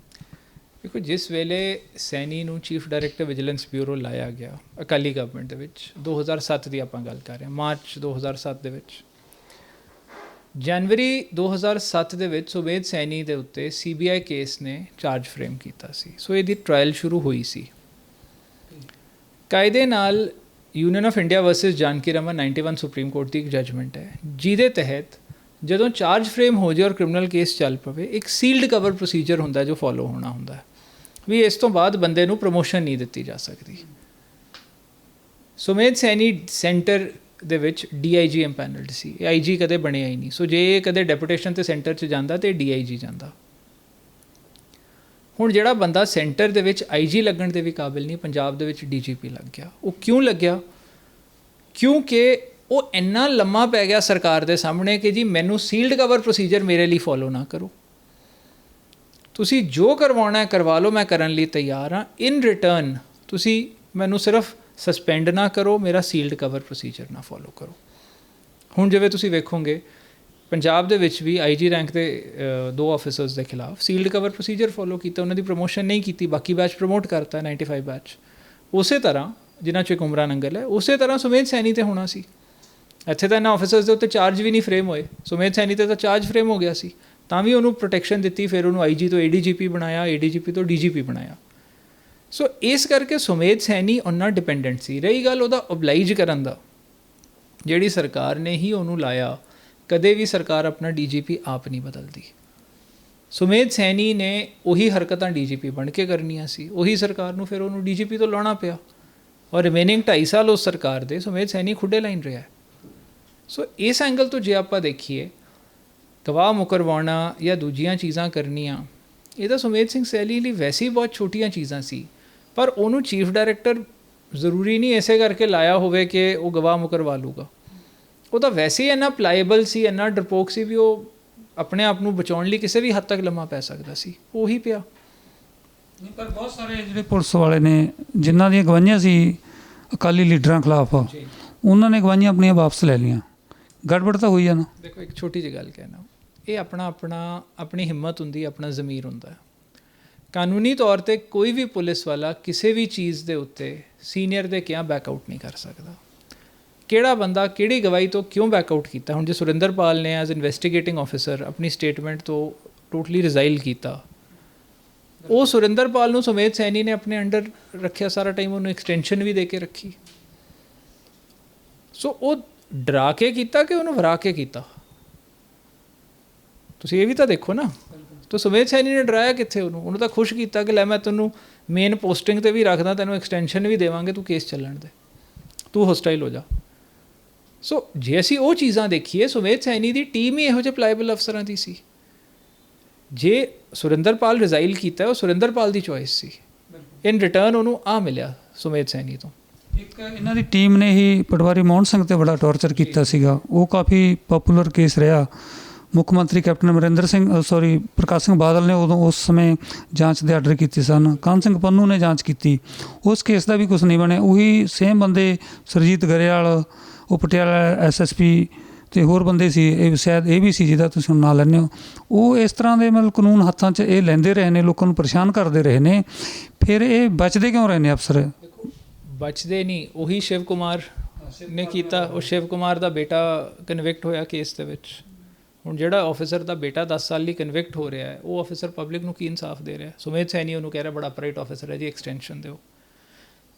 ਦੇਖੋ, ਜਿਸ ਵੇਲੇ ਸੈਣੀ ਨੂੰ ਚੀਫ ਡਾਇਰੈਕਟਰ ਵਿਜੀਲੈਂਸ ਬਿਊਰੋ ਲਾਇਆ ਗਿਆ ਅਕਾਲੀ ਗਵਰਨਮੈਂਟ ਦੇ ਵਿੱਚ, 2007 ਦੀ ਆਪਾਂ ਗੱਲ ਕਰ ਰਹੇ ਹਾਂ, ਮਾਰਚ 2007 ਦੇ ਵਿੱਚ, ਜਨਵਰੀ 2007 ਦੇ ਵਿੱਚ ਸੁਮੇਧ ਸੈਣੀ ਦੇ ਉੱਤੇ CBI ਕੇਸ ਨੇ ਚਾਰਜ ਫਰੇਮ ਕੀਤਾ ਸੀ। ਸੋ ਇਹਦੀ ਟ੍ਰਾਇਲ ਸ਼ੁਰੂ ਹੋਈ ਸੀ। ਕਾਇਦੇ ਨਾਲ Union of India versus Janaki Raman 91 Supreme Court ਦੀ ਇੱਕ ਜਜਮੈਂਟ ਹੈ, ਜਿਹਦੇ ਤਹਿਤ ਜਦੋਂ ਚਾਰਜ ਫਰੇਮ ਹੋ ਜਾਏ ਔਰ ਕ੍ਰਿਮੀਨਲ ਕੇਸ ਚੱਲ ਪਵੇ, ਇੱਕ ਸੀਲਡ ਕਵਰ ਪ੍ਰੋਸੀਜਰ ਹੁੰਦਾ ਜੋ ਫੋਲੋ ਹੋਣਾ ਹੁੰਦਾ ਹੈ ਵੀ ਇਸ ਤੋਂ ਬਾਅਦ ਬੰਦੇ ਨੂੰ ਪ੍ਰਮੋਸ਼ਨ ਨਹੀਂ ਦਿੱਤੀ ਜਾ ਸਕਦੀ। ਸੁਮੇਧ ਸੈਣੀ ਸੈਂਟਰ ਦੇ ਵਿੱਚ DIG ਐਮਪੈਨਲਡ ਸੀ, ਇਹ IG ਕਦੇ ਬਣਿਆ ਹੀ ਨਹੀਂ। ਸੋ ਜੇ ਇਹ ਕਦੇ ਡੈਪੂਟੇਸ਼ਨ ਤੇ ਸੈਂਟਰ 'ਚ ਜਾਂਦਾ ਤੇ DIG ਜਾਂਦਾ। ਹੁਣ ਜਿਹੜਾ ਬੰਦਾ ਸੈਂਟਰ ਦੇ ਵਿੱਚ IG ਲੱਗਣ ਦੇ ਵੀ ਕਾਬਿਲ ਨਹੀਂ, ਪੰਜਾਬ ਦੇ ਵਿੱਚ DGP ਲੱਗ ਗਿਆ। ਉਹ ਕਿਉਂ ਲੱਗਿਆ? ਕਿਉਂਕਿ ਉਹ ਇੰਨਾ ਲੰਮਾ ਪੈ ਗਿਆ ਸਰਕਾਰ ਦੇ ਸਾਹਮਣੇ ਕਿ ਜੀ ਮੈਨੂੰ ਸੀਲਡ ਕਵਰ ਪ੍ਰੋਸੀਜਰ ਮੇਰੇ ਲਈ ਫੋਲੋ ਨਾ ਕਰੋ, ਤੁਸੀਂ ਜੋ ਕਰਵਾਉਣਾ ਹੈ ਕਰਵਾ ਲਓ, ਮੈਂ ਕਰਨ ਲਈ ਤਿਆਰ ਹਾਂ। ਇਨ ਰਿਟਰਨ ਤੁਸੀਂ ਮੈਨੂੰ ਸਿਰਫ ਸਸਪੈਂਡ ਨਾ ਕਰੋ, ਮੇਰਾ ਸੀਲਡ ਕਵਰ ਪ੍ਰੋਸੀਜਰ ਨਾ ਫੋਲੋ ਕਰੋ। ਹੁਣ ਜਿਵੇਂ ਤੁਸੀਂ ਵੇਖੋਗੇ ਪੰਜਾਬ ਦੇ ਵਿੱਚ ਵੀ IG ਰੈਂਕ ਦੇ 2 ਆਫਿਸਰਸ ਦੇ ਖਿਲਾਫ ਸੀਲਡ ਕਵਰ ਪ੍ਰੋਸੀਜਰ ਫੋਲੋ ਕੀਤਾ, ਉਹਨਾਂ ਦੀ ਪ੍ਰਮੋਸ਼ਨ ਨਹੀਂ ਕੀਤੀ, ਬਾਕੀ ਬੈਚ ਪ੍ਰਮੋਟ ਕਰਤਾ 95 ਬੈਚ। ਉਸੇ ਤਰ੍ਹਾਂ ਜਿਨ੍ਹਾਂ 'ਚ ਇੱਕ ਉਮਰਾ ਨੰਗਲ ਹੈ, ਉਸੇ ਤਰ੍ਹਾਂ ਸੁਮੇਧ ਸੈਣੀ ਤੇ ਹੋਣਾ ਸੀ। ਇੱਥੇ ਤਾਂ ਇਹਨਾਂ ਆਫਿਸਰਸ ਦੇ ਉੱਤੇ ਚਾਰਜ ਵੀ ਨਹੀਂ ਫਰੇਮ ਹੋਏ, ਸੁਮੇਧ ਸੈਣੀ ਤੇ ਤਾਂ ਚਾਰਜ ਫਰੇਮ ਹੋ ਗਿਆ ਸੀ, ਤਾਂ ਵੀ ਉਹਨੂੰ ਪ੍ਰੋਟੈਕਸ਼ਨ ਦਿੱਤੀ, ਫਿਰ ਉਹਨੂੰ IG ਤੋਂ ADGP ਬਣਾਇਆ, ADGP ਤੋਂ DGP ਬਣਾਇਆ। ਸੋ ਇਸ ਕਰਕੇ ਸੁਮੇਧ ਸੈਣੀ ਉਹਨਾਂ ਡਿਪੈਂਡੈਂਟ ਸੀ। ਰਹੀ ਗੱਲ ਉਹਦਾ ਓਬਲਾਈਜ ਕਰਨ ਦਾ, ਜਿਹੜੀ ਸਰਕਾਰ ਨੇ ਹੀ ਉਹਨੂੰ ਲਾਇਆ, ਕਦੇ ਵੀ ਸਰਕਾਰ ਆਪਣਾ DGP ਆਪ ਨਹੀਂ ਬਦਲਦੀ। ਸੁਮੇਧ ਸੈਣੀ ਨੇ ਉਹੀ ਹਰਕਤਾਂ DGP ਬਣ ਕੇ ਕਰਨੀਆਂ ਸੀ, ਉਹੀ ਸਰਕਾਰ ਨੂੰ ਫਿਰ ਉਹਨੂੰ DGP ਤੋਂ ਲਾਉਣਾ ਪਿਆ, ਔਰ ਰਿਮੇਨਿੰਗ 2.5 ਸਾਲ ਉਸ ਸਰਕਾਰ ਦੇ ਸੁਮੇਧ ਸੈਣੀ ਖੁੱਡੇ ਲਾਈਨ ਰਿਹਾ। ਸੋ ਇਸ ਐਂਗਲ ਤੋਂ ਜੇ ਆਪਾਂ ਦੇਖੀਏ, ਗਵਾਹ ਮੁਕਰਵਾਉਣਾ ਜਾਂ ਦੂਜੀਆਂ ਚੀਜ਼ਾਂ ਕਰਨੀਆਂ, ਇਹ ਤਾਂ ਸੁਮੇਧ ਸਿੰਘ ਸੈਣੀ ਲਈ ਵੈਸੇ ਹੀ ਬਹੁਤ ਛੋਟੀਆਂ ਚੀਜ਼ਾਂ ਸੀ, ਪਰ ਉਹਨੂੰ ਚੀਫ ਡਾਇਰੈਕਟਰ ਜ਼ਰੂਰੀ ਨਹੀਂ ਇਸੇ ਕਰਕੇ ਲਾਇਆ ਹੋਵੇ ਕਿ ਉਹ ਗਵਾਹ ਮੁਕਰਵਾ ਲੂਗਾ। ਉਹ ਤਾਂ ਵੈਸੇ ਹੀ ਇੰਨਾ ਪਲਾਏਬਲ ਸੀ, ਇੰਨਾ ਡਰਪੋਕ ਸੀ ਵੀ ਉਹ ਆਪਣੇ ਆਪ ਨੂੰ ਬਚਾਉਣ ਲਈ ਕਿਸੇ ਵੀ ਹੱਦ ਤੱਕ ਲੰਮਾ ਪੈ ਸਕਦਾ ਸੀ, ਉਹੀ ਪਿਆ। ਨਹੀਂ, ਪਰ ਬਹੁਤ ਸਾਰੇ ਜਿਹੜੇ ਪੁਲਿਸ ਵਾਲੇ ਨੇ ਜਿਨ੍ਹਾਂ ਦੀਆਂ ਗਵਾਹੀਆਂ ਸੀ ਅਕਾਲੀ ਲੀਡਰਾਂ ਖਿਲਾਫ, ਉਹਨਾਂ ਨੇ ਗਵਾਹੀਆਂ ਆਪਣੀਆਂ ਵਾਪਸ ਲੈ ਲਈਆਂ। ਗੜਬੜ ਤਾਂ ਹੋਈ ਆ ਨਾ। ਦੇਖੋ ਇੱਕ ਛੋਟੀ ਜਿਹੀ ਗੱਲ ਕਹਿਣਾ, ਇਹ ਆਪਣੀ ਹਿੰਮਤ ਹੁੰਦੀ, ਆਪਣਾ ਜ਼ਮੀਰ ਹੁੰਦਾ। ਕਾਨੂੰਨੀ ਤੌਰ 'ਤੇ ਕੋਈ ਵੀ ਪੁਲਿਸ ਵਾਲਾ ਕਿਸੇ ਵੀ ਚੀਜ਼ ਦੇ ਉੱਤੇ ਸੀਨੀਅਰ ਦੇ ਕਿਹਾ ਬੈਕਆਊਟ ਨਹੀਂ ਕਰ ਸਕਦਾ। ਕਿਹੜਾ ਬੰਦਾ ਕਿਹੜੀ ਗਵਾਹੀ ਤੋਂ ਕਿਉਂ ਬੈਕਆਊਟ ਕੀਤਾ? ਹੁਣ ਜੇ ਸੁਰਿੰਦਰਪਾਲ ਨੇ ਐਜ਼ ਇਨਵੈਸਟੀਗੇਟਿੰਗ ਆਫਿਸਰ ਆਪਣੀ ਸਟੇਟਮੈਂਟ ਤੋਂ ਟੋਟਲੀ ਰਿਜ਼ਾਈਲ ਕੀਤਾ, ਉਹ ਸੁਰਿੰਦਰਪਾਲ ਨੂੰ ਸੁਮੇਧ ਸੈਣੀ ਨੇ ਆਪਣੇ ਅੰਡਰ ਰੱਖਿਆ ਸਾਰਾ ਟਾਈਮ, ਉਹਨੂੰ ਐਕਸਟੈਂਸ਼ਨ ਵੀ ਦੇ ਕੇ ਰੱਖੀ। ਸੋ ਉਹ ਡਰਾ ਕੇ ਕੀਤਾ ਕਿ ਉਹਨੂੰ ਵਰਾ ਕੇ ਕੀਤਾ? ਤੁਸੀਂ ਇਹ ਵੀ ਤਾਂ ਦੇਖੋ ਨਾ। ਤਾਂ ਸੁਮੇਧ ਸੈਣੀ ਨੇ ਡਰਾਇਆ ਕਿੱਥੇ ਉਹਨੂੰ ਤਾਂ ਖੁਸ਼ ਕੀਤਾ ਕਿ ਲੈ ਮੈਂ ਤੈਨੂੰ ਮੇਨ ਪੋਸਟਿੰਗ 'ਤੇ ਵੀ ਰੱਖਦਾ, ਤੈਨੂੰ ਐਕਸਟੈਂਸ਼ਨ ਵੀ ਦੇਵਾਂਗੇ, ਤੂੰ ਕੇਸ ਚੱਲਣ ਦੇ, ਤੂੰ ਹੋਸਟਾਈਲ ਹੋ ਜਾ। ਸੋ ਜੇ ਅਸੀਂ ਉਹ ਚੀਜ਼ਾਂ ਦੇਖੀਏ, ਸੁਮੇਧ ਸੈਣੀ ਦੀ ਟੀਮ ਹੀ ਇਹੋ ਜਿਹੇ ਪਲਾਏਬਲ ਅਫਸਰਾਂ ਦੀ ਸੀ। ਜੇ ਸੁਰਿੰਦਰਪਾਲ ਰਿਜ਼ਾਈਲ ਕੀਤਾ, ਉਹ ਸੁਰਿੰਦਰਪਾਲ ਦੀ ਚੋਇਸ ਸੀ, ਇਨ ਰਿਟਰਨ ਉਹਨੂੰ ਆ ਮਿਲਿਆ ਸੁਮੇਧ ਸੈਣੀ ਤੋਂ। ਇੱਕ ਇਹਨਾਂ ਦੀ ਟੀਮ ਨੇ ਹੀ ਪਟਵਾਰੀ ਮੋਹਨ ਸਿੰਘ 'ਤੇ ਬੜਾ ਟੌਰਚਰ ਕੀਤਾ ਸੀਗਾ, ਉਹ ਕਾਫੀ ਪਪੂਲਰ ਕੇਸ ਰਿਹਾ। ਮੁੱਖ ਮੰਤਰੀ ਕੈਪਟਨ ਪ੍ਰਕਾਸ਼ ਸਿੰਘ ਬਾਦਲ ਨੇ ਉਦੋਂ ਉਸ ਸਮੇਂ ਜਾਂਚ ਦੇ ਆਰਡਰ ਕੀਤੇ ਸਨ। ਕਾਹਨ ਸਿੰਘ ਪੰਨੂ ਨੇ ਜਾਂਚ ਕੀਤੀ, ਉਸ ਕੇਸ ਦਾ ਵੀ ਕੁਛ ਨਹੀਂ ਬਣਿਆ। ਉਹੀ ਸੇਮ ਬੰਦੇ ਸੁਰਜੀਤ ਗਰੇਵਾਲ, ਉਹ ਪਟਿਆਲਾ SSP ਅਤੇ ਹੋਰ ਬੰਦੇ ਸੀ, ਇਹ ਸ਼ਾਇਦ ਇਹ ਵੀ ਸੀ ਜਿਹਦਾ ਤੁਸੀਂ ਹੁਣ ਨਾਂ ਲੈਂਦੇ ਹੋ। ਉਹ ਇਸ ਤਰ੍ਹਾਂ ਦੇ ਮਤਲਬ ਕਾਨੂੰਨ ਹੱਥਾਂ 'ਚ ਇਹ ਲੈਂਦੇ ਰਹੇ ਨੇ, ਲੋਕਾਂ ਨੂੰ ਪਰੇਸ਼ਾਨ ਕਰਦੇ ਰਹੇ ਨੇ। ਫਿਰ ਇਹ ਬਚਦੇ ਕਿਉਂ ਰਹੇ ਨੇ ਅਫਸਰ? ਬਚਦੇ ਨਹੀਂ, ਉਹੀ ਸ਼ਿਵ ਕੁਮਾਰ ਨੇ ਕੀਤਾ। ਉਹ ਸ਼ਿਵ ਕੁਮਾਰ ਦਾ ਬੇਟਾ ਕਨਵਿਕਟ ਹੋਇਆ ਕੇਸ ਦੇ ਵਿੱਚ। ਹੁਣ ਜਿਹੜਾ ਆਫਿਸਰ ਦਾ ਬੇਟਾ 10 ਸਾਲ ਲਈ ਕਨਵਿਕਟ ਹੋ ਰਿਹਾ ਹੈ, ਉਹ ਆਫਿਸਰ ਪਬਲਿਕ ਨੂੰ ਕੀ ਇਨਸਾਫ ਦੇ ਰਿਹਾ? ਸੁਮੇਧ ਸੈਣੀ ਉਹਨੂੰ ਕਹਿ ਰਿਹਾ ਬੜਾ ਅਪਰਾਈਟ ਆਫਿਸਰ ਹੈ ਜੀ, ਐਕਸਟੈਂਸ਼ਨ ਦਿਓ।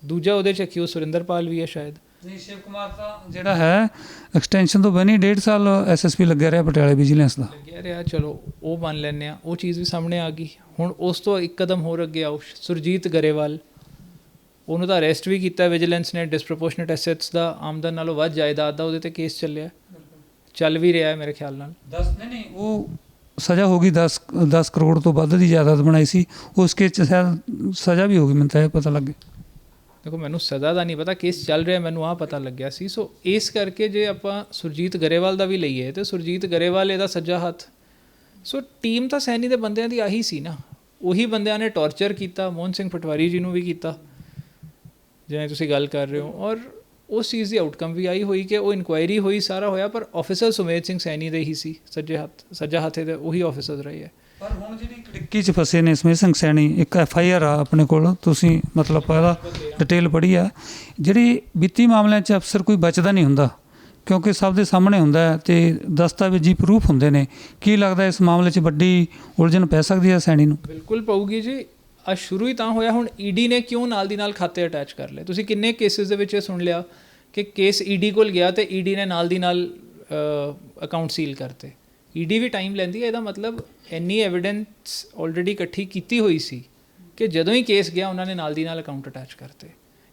ਦੂਜਾ ਉਹਦੇ 'ਚ ਅਕਿਊਜ਼ ਸੁਰਿੰਦਰਪਾਲ ਵੀ ਹੈ ਸ਼ਾਇਦ। ਨਹੀਂ, ਸ਼ਿਵ ਕੁਮਾਰ ਤਾਂ ਜਿਹੜਾ ਹੈ ਐਕਸਟੈਂਸ਼ਨ ਤੋਂ ਬਣੀ 1.5 ਸਾਲ SSP ਲੱਗਿਆ ਰਿਹਾ ਪਟਿਆਲੇ ਵਿਜੀਲੈਂਸ ਦਾ। ਲੱਗਿਆ ਰਿਹਾ, ਚਲੋ ਉਹ ਮੰਨ ਲੈਂਦੇ ਹਾਂ, ਉਹ ਚੀਜ਼ ਵੀ ਸਾਹਮਣੇ ਆ ਗਈ। ਹੁਣ ਉਸ ਤੋਂ ਇੱਕ ਕਦਮ ਹੋਰ ਅੱਗੇ ਆਓ, ਸੁਰਜੀਤ ਗਰੇਵਾਲ, ਉਹਨੂੰ ਤਾਂ ਅਰੈਸਟ ਵੀ ਕੀਤਾ ਵਿਜੀਲੈਂਸ ਨੇ। ਡਿਸਪ੍ਰੋਪੋਰਸ਼ਨੇਟ ਐਸੈਟਸ ਦਾ, ਆਮਦਨ ਨਾਲੋਂ ਵੱਧ ਜਾਇਦਾਦ ਦਾ ਉਹਦੇ 'ਤੇ ਕੇਸ ਚੱਲ ਵੀ ਰਿਹਾ ਮੇਰੇ ਖਿਆਲ ਨਾਲ। ਨਹੀਂ, ਉਹ ਸਜ਼ਾ ਹੋ ਗਈ 10 ਕਰੋੜ ਤੋਂ ਵੱਧ ਦੀ ਜਾਇਦਾਦ ਬਣਾਈ ਸੀ ਉਸ ਕੇਸ 'ਚ, ਸ਼ਾਇਦ ਸਜ਼ਾ ਵੀ ਹੋ ਗਈ, ਮੈਨੂੰ ਤਾਂ ਇਹ ਪਤਾ ਲੱਗੇ। ਦੇਖੋ ਮੈਨੂੰ ਸਜ਼ਾ ਦਾ ਨਹੀਂ ਪਤਾ, ਕੇਸ ਚੱਲ ਰਿਹਾ, ਮੈਨੂੰ ਆਹ ਪਤਾ ਲੱਗਿਆ ਸੀ। ਸੋ ਇਸ ਕਰਕੇ ਜੇ ਆਪਾਂ ਸੁਰਜੀਤ ਗਰੇਵਾਲ ਦਾ ਵੀ ਲਈਏ ਤਾਂ ਸੁਰਜੀਤ ਗਰੇਵਾਲ ਇਹਦਾ ਸੱਜਾ ਹੱਥ। ਸੋ ਟੀਮ ਤਾਂ ਸੈਣੀ ਦੇ ਬੰਦਿਆਂ ਦੀ ਆਹੀ ਸੀ ਨਾ, ਉਹੀ ਬੰਦਿਆਂ ਨੇ ਟੌਰਚਰ ਕੀਤਾ, ਮੋਹਨ ਸਿੰਘ ਪਟਵਾਰੀ ਜੀ ਨੂੰ ਵੀ ਕੀਤਾ ਜਿਵੇਂ ਤੁਸੀਂ ਗੱਲ ਕਰ ਰਹੇ ਹੋ। ਔਰ ਉਸ ਚੀਜ਼ ਦੀ ਆਊਟਕਮ ਵੀ ਆਈ ਹੋਈ ਕਿ ਉਹ ਇਨਕੁਆਇਰੀ ਹੋਈ, ਸਾਰਾ ਹੋਇਆ, ਪਰ ਆਫਿਸਰ ਸੁਮੇਧ ਸਿੰਘ ਸੈਣੀ ਦੇ ਹੀ ਸੀ, ਸੱਜਾ ਹੱਥ ਦੇ ਉਹੀ ਆਫਿਸਰ ਰਹੇ ਹੈ। ਪਰ ਹੁਣ ਜਿਹੜੀ ਕੜਿੱਕੀ 'ਚ ਫਸੇ ਨੇ ਸੁਮੇਧ ਸਿੰਘ ਸੈਣੀ, ਇੱਕ FIR ਆ ਆਪਣੇ ਕੋਲ, ਤੁਸੀਂ ਮਤਲਬ ਇਹਦਾ ਡਿਟੇਲ ਪੜ੍ਹੀ ਆ। ਜਿਹੜੀ ਵਿੱਤੀ ਮਾਮਲਿਆਂ 'ਚ ਅਫਸਰ ਕੋਈ ਬਚਦਾ ਨਹੀਂ ਹੁੰਦਾ, ਕਿਉਂਕਿ ਸਭ ਦੇ ਸਾਹਮਣੇ ਹੁੰਦਾ ਹੈ ਤੇ ਦਸਤਾਵੇਜ਼ੀ ਪ੍ਰੂਫ ਹੁੰਦੇ ਨੇ, ਕੀ ਲੱਗਦਾ ਇਸ ਮਾਮਲੇ 'ਚ ਵੱਡੀ ਉਲਝਣ ਪੈ ਸਕਦੀ ਹੈ ਸੈਣੀ ਨੂੰ? ਬਿਲਕੁਲ ਪਊਗੀ ਜੀ। ਆ ਸ਼ੁਰੂ ਹੀ ਤਾਂ ਹੋਇਆ, ਹੁਣ ਈਡੀ ਨੇ ਕਿਉਂ ਨਾਲ ਦੀ ਨਾਲ ਖਾਤੇ ਅਟੈਚ ਕਰ ਲਏ? ਤੁਸੀਂ ਕਿੰਨੇ ਕੇਸਿਸ ਦੇ ਵਿੱਚ ਇਹ ਸੁਣ ਲਿਆ ਕਿ ਕੇਸ ਈਡੀ ਕੋਲ ਗਿਆ ਤੇ ਈਡੀ ਨੇ ਨਾਲ ਦੀ ਨਾਲ ਅਕਾਊਂਟ ਸੀਲ ਕਰਤੇ। ਈਡੀ ਵੀ ਟਾਈਮ ਲੈਂਦੀ ਹੈ, ਇਹਦਾ ਮਤਲਬ ਇੰਨੀ ਐਵੀਡੈਂਸ ਆਲਰੇਡੀ ਇਕੱਠੀ ਕੀਤੀ ਹੋਈ ਸੀ ਕਿ ਜਦੋਂ ਹੀ ਕੇਸ ਗਿਆ ਉਹਨਾਂ ਨੇ ਨਾਲ ਦੀ ਨਾਲ ਅਕਾਊਂਟ ਅਟੈਚ ਕਰਤੇ।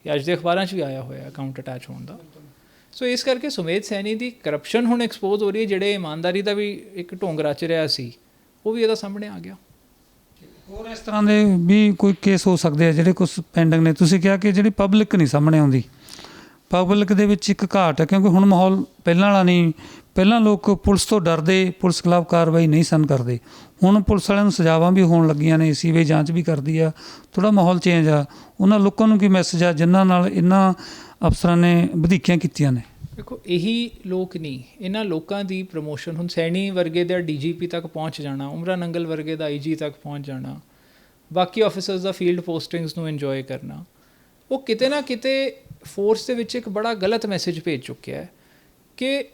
ਇਹ ਅੱਜ ਦੇ ਅਖਬਾਰਾਂ 'ਚ ਵੀ ਆਇਆ ਹੋਇਆ ਅਕਾਊਂਟ ਅਟੈਚ ਹੋਣ ਦਾ। ਸੋ ਇਸ ਕਰਕੇ ਸੁਮੇਧ ਸੈਣੀ ਦੀ ਕਰਪਸ਼ਨ ਹੁਣ ਐਕਸਪੋਜ਼ ਹੋ ਰਹੀ ਹੈ। ਜਿਹੜੇ ਇਮਾਨਦਾਰੀ ਦਾ ਵੀ ਇੱਕ ਢੋਂਗ ਰਚ ਰਿਹਾ ਸੀ ਉਹ ਵੀ ਇਹਦਾ ਸਾਹਮਣੇ ਆ ਗਿਆ। ਹੋਰ ਇਸ ਤਰ੍ਹਾਂ ਦੇ ਵੀ ਕੋਈ ਕੇਸ ਹੋ ਸਕਦੇ ਆ ਜਿਹੜੇ ਕੁਝ ਪੈਂਡਿੰਗ ਨੇ? ਤੁਸੀਂ ਕਿਹਾ ਕਿ ਜਿਹੜੀ ਪਬਲਿਕ ਨਹੀਂ ਸਾਹਮਣੇ ਆਉਂਦੀ, ਪਬਲਿਕ ਦੇ ਵਿੱਚ ਇੱਕ ਘਾਟ ਹੈ, ਕਿਉਂਕਿ ਹੁਣ ਮਾਹੌਲ ਪਹਿਲਾਂ ਵਾਲਾ ਨਹੀਂ। ਪਹਿਲਾਂ ਲੋਕ ਪੁਲਿਸ ਤੋਂ ਡਰਦੇ, ਪੁਲਿਸ ਖਿਲਾਫ ਕਾਰਵਾਈ ਨਹੀਂ ਸਨ ਕਰਦੇ। ਹੁਣ ਪੁਲਿਸ ਵਾਲਿਆਂ ਨੂੰ ਸਜ਼ਾਵਾਂ ਵੀ ਹੋਣ ਲੱਗੀਆਂ ਨੇ, ਸੀਬੀਆਈ ਜਾਂਚ ਵੀ ਕਰਦੀ ਆ, ਥੋੜ੍ਹਾ ਮਾਹੌਲ ਚੇਂਜ ਆ। ਉਹਨਾਂ ਲੋਕਾਂ ਨੂੰ ਕੀ ਮੈਸੇਜ ਆ ਜਿਨ੍ਹਾਂ ਨਾਲ ਇਹਨਾਂ ਅਫਸਰਾਂ ਨੇ ਵਧੀਕੀਆਂ ਕੀਤੀਆਂ ਨੇ? ਦੇਖੋ, ਇਹੀ ਲੋਕ ਨਹੀਂ, ਇਹਨਾਂ ਲੋਕਾਂ ਦੀ ਪ੍ਰਮੋਸ਼ਨ, ਹੁਣ ਸੈਣੀ ਵਰਗੇ ਦਾ ਡੀਜੀਪੀ ਤੱਕ ਪਹੁੰਚ ਜਾਣਾ, ਉਮਰਾ ਨੰਗਲ ਵਰਗੇ ਦਾ ਆਈਜੀ ਤੱਕ ਪਹੁੰਚ ਜਾਣਾ, ਬਾਕੀ ਆਫਿਸਰਸ ਦਾ ਫੀਲਡ ਪੋਸਟਿੰਗਸ ਨੂੰ ਇੰਜੋਏ ਕਰਨਾ, ਉਹ ਕਿਤੇ ਨਾ ਕਿਤੇ ਫੋਰਸ ਦੇ ਵਿੱਚ ਇੱਕ ਬੜਾ ਗਲਤ ਮੈਸੇਜ ਭੇਜ ਚੁੱਕਿਆ ਹੈ ਕਿ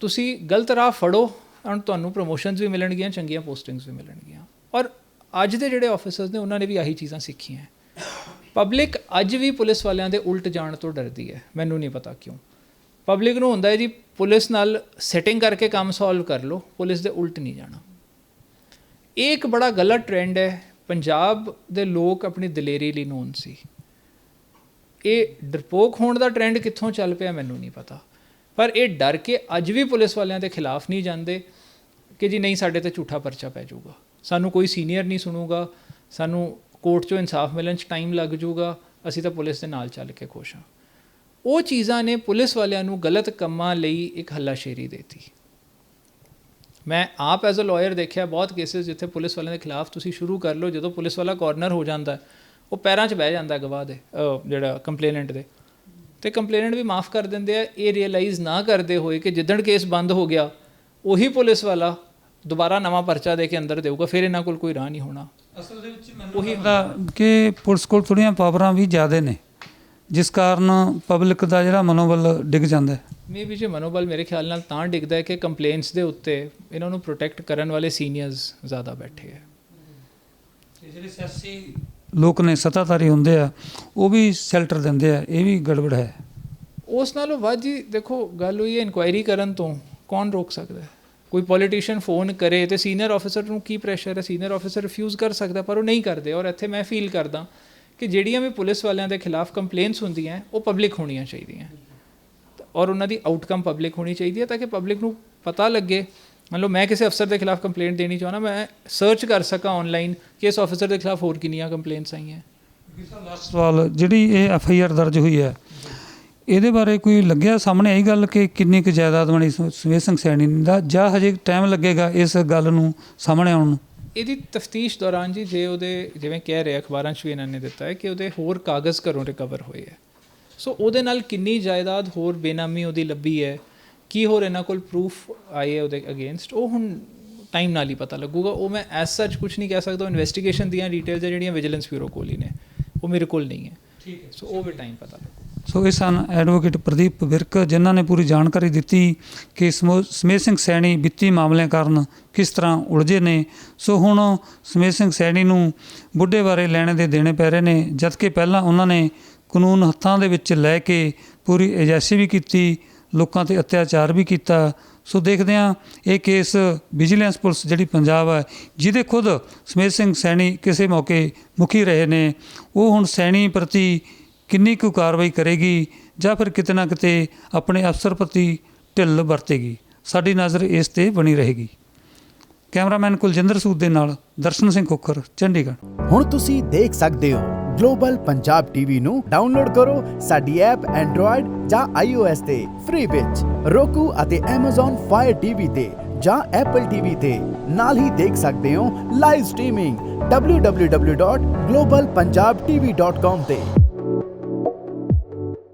ਤੁਸੀਂ ਗਲਤ ਰਾਹ ਫੜੋ ਔਰ ਤੁਹਾਨੂੰ ਪ੍ਰਮੋਸ਼ਨਸ ਵੀ ਮਿਲਣਗੀਆਂ, ਚੰਗੀਆਂ ਪੋਸਟਿੰਗਸ ਵੀ ਮਿਲਣਗੀਆਂ। ਔਰ ਅੱਜ ਦੇ ਜਿਹੜੇ ਆਫਿਸਰਸ ਨੇ ਉਹਨਾਂ ਨੇ ਵੀ ਆਹੀ ਚੀਜ਼ਾਂ ਸਿੱਖੀਆਂ। ਪਬਲਿਕ ਅੱਜ ਵੀ ਪੁਲਿਸ ਵਾਲਿਆਂ ਦੇ ਉਲਟ ਜਾਣ ਤੋਂ ਡਰਦੀ ਹੈ, ਮੈਨੂੰ ਨਹੀਂ ਪਤਾ ਕਿਉਂ। ਪਬਲਿਕ ਨੂੰ ਹੁੰਦਾ ਹੈ ਜੀ ਪੁਲਿਸ ਨਾਲ ਸੈਟਿੰਗ ਕਰਕੇ ਕੰਮ ਸੋਲਵ ਕਰ ਲਓ, ਪੁਲਿਸ ਦੇ ਉਲਟ ਨਹੀਂ ਜਾਣਾ। ਇਹ ਇੱਕ ਬੜਾ ਗਲਤ ਟ੍ਰੈਂਡ ਹੈ। ਪੰਜਾਬ ਦੇ ਲੋਕ ਆਪਣੀ ਦਲੇਰੀ ਲਈ ਨੋਨ ਸੀ। ਇਹ ਡਰਪੋਕ ਹੋਣ ਦਾ ਟ੍ਰੈਂਡ ਕਿੱਥੋਂ ਚੱਲ ਪਿਆ ਮੈਨੂੰ ਨਹੀਂ ਪਤਾ, ਪਰ ਇਹ ਡਰ ਕੇ ਅੱਜ ਵੀ ਪੁਲਿਸ ਵਾਲਿਆਂ ਦੇ ਖਿਲਾਫ ਨਹੀਂ ਜਾਂਦੇ ਕਿ ਜੀ ਨਹੀਂ ਸਾਡੇ 'ਤੇ ਝੂਠਾ ਪਰਚਾ ਪੈ ਜਾਊਗਾ, ਸਾਨੂੰ ਕੋਈ ਸੀਨੀਅਰ ਨਹੀਂ ਸੁਣੂਗਾ, ਸਾਨੂੰ ਕੋਰਟ 'ਚੋਂ ਇਨਸਾਫ ਮਿਲਣ 'ਚ ਟਾਈਮ ਲੱਗ ਜਾਊਗਾ, ਅਸੀਂ ਤਾਂ ਪੁਲਿਸ ਦੇ ਨਾਲ ਚੱਲ ਕੇ ਖੁਸ਼ ਹਾਂ। ਉਹ ਚੀਜ਼ਾਂ ਨੇ ਪੁਲਿਸ ਵਾਲਿਆਂ ਨੂੰ ਗਲਤ ਕੰਮਾਂ ਲਈ ਇੱਕ ਹੱਲਾਸ਼ੇਰੀ ਦੇਤੀ। ਮੈਂ ਆਪ ਐਜ਼ ਅ ਲਾਇਰ ਦੇਖਿਆ ਬਹੁਤ ਕੇਸਿਸ ਜਿੱਥੇ ਪੁਲਿਸ ਵਾਲਿਆਂ ਦੇ ਖਿਲਾਫ ਤੁਸੀਂ ਸ਼ੁਰੂ ਕਰ ਲਓ, ਜਦੋਂ ਪੁਲਿਸ ਵਾਲਾ ਕਾਰਨਰ ਹੋ ਜਾਂਦਾ ਉਹ ਪੈਰਾਂ 'ਚ ਬਹਿ ਜਾਂਦਾ ਗਵਾਹ ਦੇ, ਜਿਹੜਾ ਕੰਪਲੇਨੈਂਟ ਦੇ, ਅਤੇ ਕੰਪਲੇਨੈਂਟ ਵੀ ਮਾफ़ ਕਰ ਦਿੰਦੇ ਆ, ਇਹ ਰੀਅਲਾਈਜ਼ ਨਾ ਕਰਦੇ ਹੋਏ ਕਿ ਜਿੱਦਣ ਕੇਸ ਬੰਦ ਹੋ ਗਿਆ ਉਹੀ ਪੁਲਿਸ ਵਾਲਾ ਦੁਬਾਰਾ ਨਵਾਂ ਪਰਚਾ ਦੇ ਕੇ ਅੰਦਰ ਦੇਊਗਾ, ਫਿਰ ਇਹਨਾਂ ਕੋਲ ਕੋਈ ਰਾਹ ਨਹੀਂ ਹੋਣਾ। ਅਸਲ ਦੇ ਵਿੱਚ ਮੈਨੂੰ ਲੱਗਦਾ ਕਿ ਪੁਲਿਸ ਕੋਲ ਥੋੜ੍ਹੀਆਂ ਪਾਵਰਾਂ ਵੀ ਜ਼ਿਆਦਾ ਨੇ, ਜਿਸ ਕਾਰਨ ਪਬਲਿਕ ਦਾ ਜਿਹੜਾ ਮਨੋਬਲ ਡਿੱਗ ਜਾਂਦਾ ਹੈ। ਮੇ ਵੀ ਜੇ ਮਨੋਬਲ ਮੇਰੇ ਖਿਆਲ ਨਾਲ ਤਾਂ ਡਿੱਗਦਾ ਹੈ ਕਿ ਕੰਪਲੇਂਟਸ ਦੇ ਉੱਤੇ ਇਹਨਾਂ ਨੂੰ ਪ੍ਰੋਟੈਕਟ ਕਰਨ ਵਾਲੇ ਸੀਨੀਅਰਸ ਜ਼ਿਆਦਾ ਬੈਠੇ ਹੈ। ਜਿਹੜੇ ਸਿਆਸੀ ਲੋਕ ਨੇ, ਸੱਤਾਧਾਰੀ ਹੁੰਦੇ ਆ, ਉਹ ਵੀ ਸ਼ੈਲਟਰ ਦਿੰਦੇ ਆ, ਇਹ ਵੀ ਗੜਬੜ ਹੈ। ਉਸ ਨਾਲੋਂ ਵੱਧ ਜੀ ਦੇਖੋ ਗੱਲ ਹੋਈ ਹੈ ਇਨਕੁਆਇਰੀ ਕਰਨ ਤੋਂ ਕੌਣ ਰੋਕ ਸਕਦਾ? ਕੋਈ ਪੋਲੀਟੀਸ਼ੀਅਨ ਫੋਨ ਕਰੇ ਤੇ ਸੀਨੀਅਰ ਆਫਿਸਰ ਨੂੰ ਕੀ ਪ੍ਰੈਸ਼ਰ ਹੈ? ਸੀਨੀਅਰ ਆਫਿਸਰ ਰਿਫਿਊਜ਼ ਕਰ ਸਕਦਾ, ਪਰ ਉਹ ਨਹੀਂ ਕਰਦੇ। ਔਰ ਇੱਥੇ ਮੈਂ ਫੀਲ ਕਰਦਾ ਕਿ ਜਿਹੜੀਆਂ ਵੀ ਪੁਲਿਸ ਵਾਲਿਆਂ ਦੇ ਖਿਲਾਫ ਕੰਪਲੇਂਟਸ ਹੁੰਦੀਆਂ ਉਹ ਪਬਲਿਕ ਹੋਣੀਆਂ ਚਾਹੀਦੀਆਂ ਔਰ ਉਹਨਾਂ ਦੀ ਆਊਟਕਮ ਪਬਲਿਕ ਹੋਣੀ ਚਾਹੀਦੀ ਹੈ, ਤਾਂ ਕਿ ਪਬਲਿਕ ਨੂੰ ਪਤਾ ਲੱਗੇ। ਮੰਨ ਲਓ ਮੈਂ ਕਿਸੇ ਅਫਸਰ ਦੇ ਖਿਲਾਫ ਕੰਪਲੇਂਟ ਦੇਣੀ ਚਾਹੁੰਦਾ, ਮੈਂ ਸਰਚ ਕਰ ਸਕਾਂ ਆਨਲਾਈਨ ਕਿ ਇਸ ਆਫਿਸਰ ਦੇ ਖਿਲਾਫ ਹੋਰ ਕਿੰਨੀਆਂ ਕੰਪਲੇਂਟਸ ਆਈਆਂ। ਲਾਸਟ ਸਵਾਲ, ਜਿਹੜੀ ਇਹ FIR ਦਰਜ ਹੋਈ ਹੈ, ਇਹਦੇ ਬਾਰੇ ਕੋਈ ਲੱਗਿਆ ਸਾਹਮਣੇ ਆਈ ਗੱਲ ਕਿ ਕਿੰਨੀ ਕੁ ਜਾਇਦਾਦ ਬਣੀ ਸੁਮੇਧ ਸਿੰਘ ਸੈਣੀ ਦਾ, ਜਾਂ ਹਜੇ ਟਾਈਮ ਲੱਗੇਗਾ ਇਸ ਗੱਲ ਨੂੰ ਸਾਹਮਣੇ ਆਉਣ ਨੂੰ? ਇਹਦੀ ਤਫਤੀਸ਼ ਦੌਰਾਨ ਜੀ ਜੇ ਉਹਦੇ, ਜਿਵੇਂ ਕਹਿ ਰਹੇ ਅਖਬਾਰਾਂ 'ਚ ਵੀ ਇਹਨਾਂ ਨੇ ਦਿੱਤਾ ਹੈ ਕਿ ਉਹਦੇ ਹੋਰ ਕਾਗਜ਼ ਘਰੋਂ ਰਿਕਵਰ ਹੋਏ ਹੈ, ਸੋ ਉਹਦੇ ਨਾਲ ਕਿੰਨੀ ਜਾਇਦਾਦ ਹੋਰ ਬੇਨਾਮੀ ਉਹਦੀ ਲੱਭੀ ਹੈ, ਕੀ ਹੋਰ ਇਹਨਾਂ ਕੋਲ ਪ੍ਰੂਫ ਆਏ ਹੈ ਉਹਦੇ ਅਗੇਂਸਟ, ਉਹ ਹੁਣ ਟਾਈਮ ਨਾਲ ਹੀ ਪਤਾ ਲੱਗੂਗਾ। ਉਹ ਮੈਂ ਐਜ਼ ਸੱਚ ਕੁਛ ਨਹੀਂ ਕਹਿ ਸਕਦਾ। ਇਨਵੈਸਟੀਗੇਸ਼ਨ ਦੀਆਂ ਡਿਟੇਲਸ ਜਿਹੜੀਆਂ ਵਿਜੀਲੈਂਸ ਬਿਊਰੋ ਕੋਲ ਹੀ ਨੇ, ਉਹ ਮੇਰੇ ਕੋਲ ਨਹੀਂ ਹੈ। ਠੀਕ ਹੈ, ਸੋ ਉਹ ਵੀ ਟਾਈਮ ਪਤਾ ਲੱਗੂ। ਸੋ ਇਹ ਸਨ ਐਡਵੋਕੇਟ ਪ੍ਰਦੀਪ ਵਿਰਕ, ਜਿਨ੍ਹਾਂ ਨੇ ਪੂਰੀ ਜਾਣਕਾਰੀ ਦਿੱਤੀ ਕਿ ਸੁਮੇਧ ਸਿੰਘ ਸੈਣੀ ਵਿੱਤੀ ਮਾਮਲਿਆਂ ਕਾਰਨ ਕਿਸ ਤਰ੍ਹਾਂ ਉਲਝੇ ਨੇ। ਸੋ ਹੁਣ ਸੁਮੇਧ ਸਿੰਘ ਸੈਣੀ ਨੂੰ ਬੁੱਢੇ ਬਾਰੇ ਲੈਣੇ ਦੇ ਦੇਣੇ ਪੈ ਰਹੇ ਨੇ, ਜਦਕਿ ਪਹਿਲਾਂ ਉਹਨਾਂ ਨੇ ਕਾਨੂੰਨ ਹੱਥਾਂ ਦੇ ਵਿੱਚ ਲੈ ਕੇ ਪੂਰੀ ਅਜਾਇਸ਼ੀ ਵੀ ਕੀਤੀ, ਲੋਕਾਂ 'ਤੇ ਅਤਿਆਚਾਰ ਵੀ ਕੀਤਾ। ਸੋ ਦੇਖਦੇ ਹਾਂ ਇਹ ਕੇਸ ਵਿਜੀਲੈਂਸ ਪੁਲਿਸ ਜਿਹੜੀ ਪੰਜਾਬ ਹੈ, ਜਿਹਦੇ ਖੁਦ ਸੁਮੇਧ ਸਿੰਘ ਸੈਣੀ ਕਿਸੇ ਮੌਕੇ ਮੁਖੀ ਰਹੇ ਨੇ, ਉਹ ਹੁਣ ਸੈਣੀ ਪ੍ਰਤੀ ਕਿੰਨੀ ਕੁ ਕਾਰਵਾਈ ਕਰੇਗੀ ਜਾਂ ਫਿਰ ਕਿਤੇ ਨਾ ਕਿਤੇ ਆਪਣੇ ਅਫਸਰ ਪ੍ਰਤੀ ਢਿੱਲ ਵਰਤੇਗੀ। ਸਾਡੀ ਨਜ਼ਰ ਇਸ 'ਤੇ ਬਣੀ ਰਹੇਗੀ। ਕੈਮਰਾਮੈਨ ਕੁਲਜਿੰਦਰ ਸੂਦ ਦੇ ਨਾਲ ਦਰਸ਼ਨ ਸਿੰਘ ਖੋਖਰ, ਚੰਡੀਗੜ੍ਹ। ਹੁਣ ਤੁਸੀਂ ਦੇਖ ਸਕਦੇ ਹੋ ਗਲੋਬਲ ਪੰਜਾਬ ਟੀਵੀ ਨੂੰ ਡਾਊਨਲੋਡ ਕਰੋ ਸਾਡੀ ਐਪ ਐਂਡਰੋਇਡ ਜਾਂ iOS ਤੇ ਫ੍ਰੀ ਵਿੱਚ, roku ਅਤੇ Amazon Fire TV ਤੇ ਜਾਂ Apple TV ਤੇ। ਨਾਲ ਹੀ ਦੇਖ ਸਕਦੇ ਹੋ ਲਾਈਵ ਸਟ੍ਰੀਮਿੰਗ www.globalpunjabtv.com ਤੇ।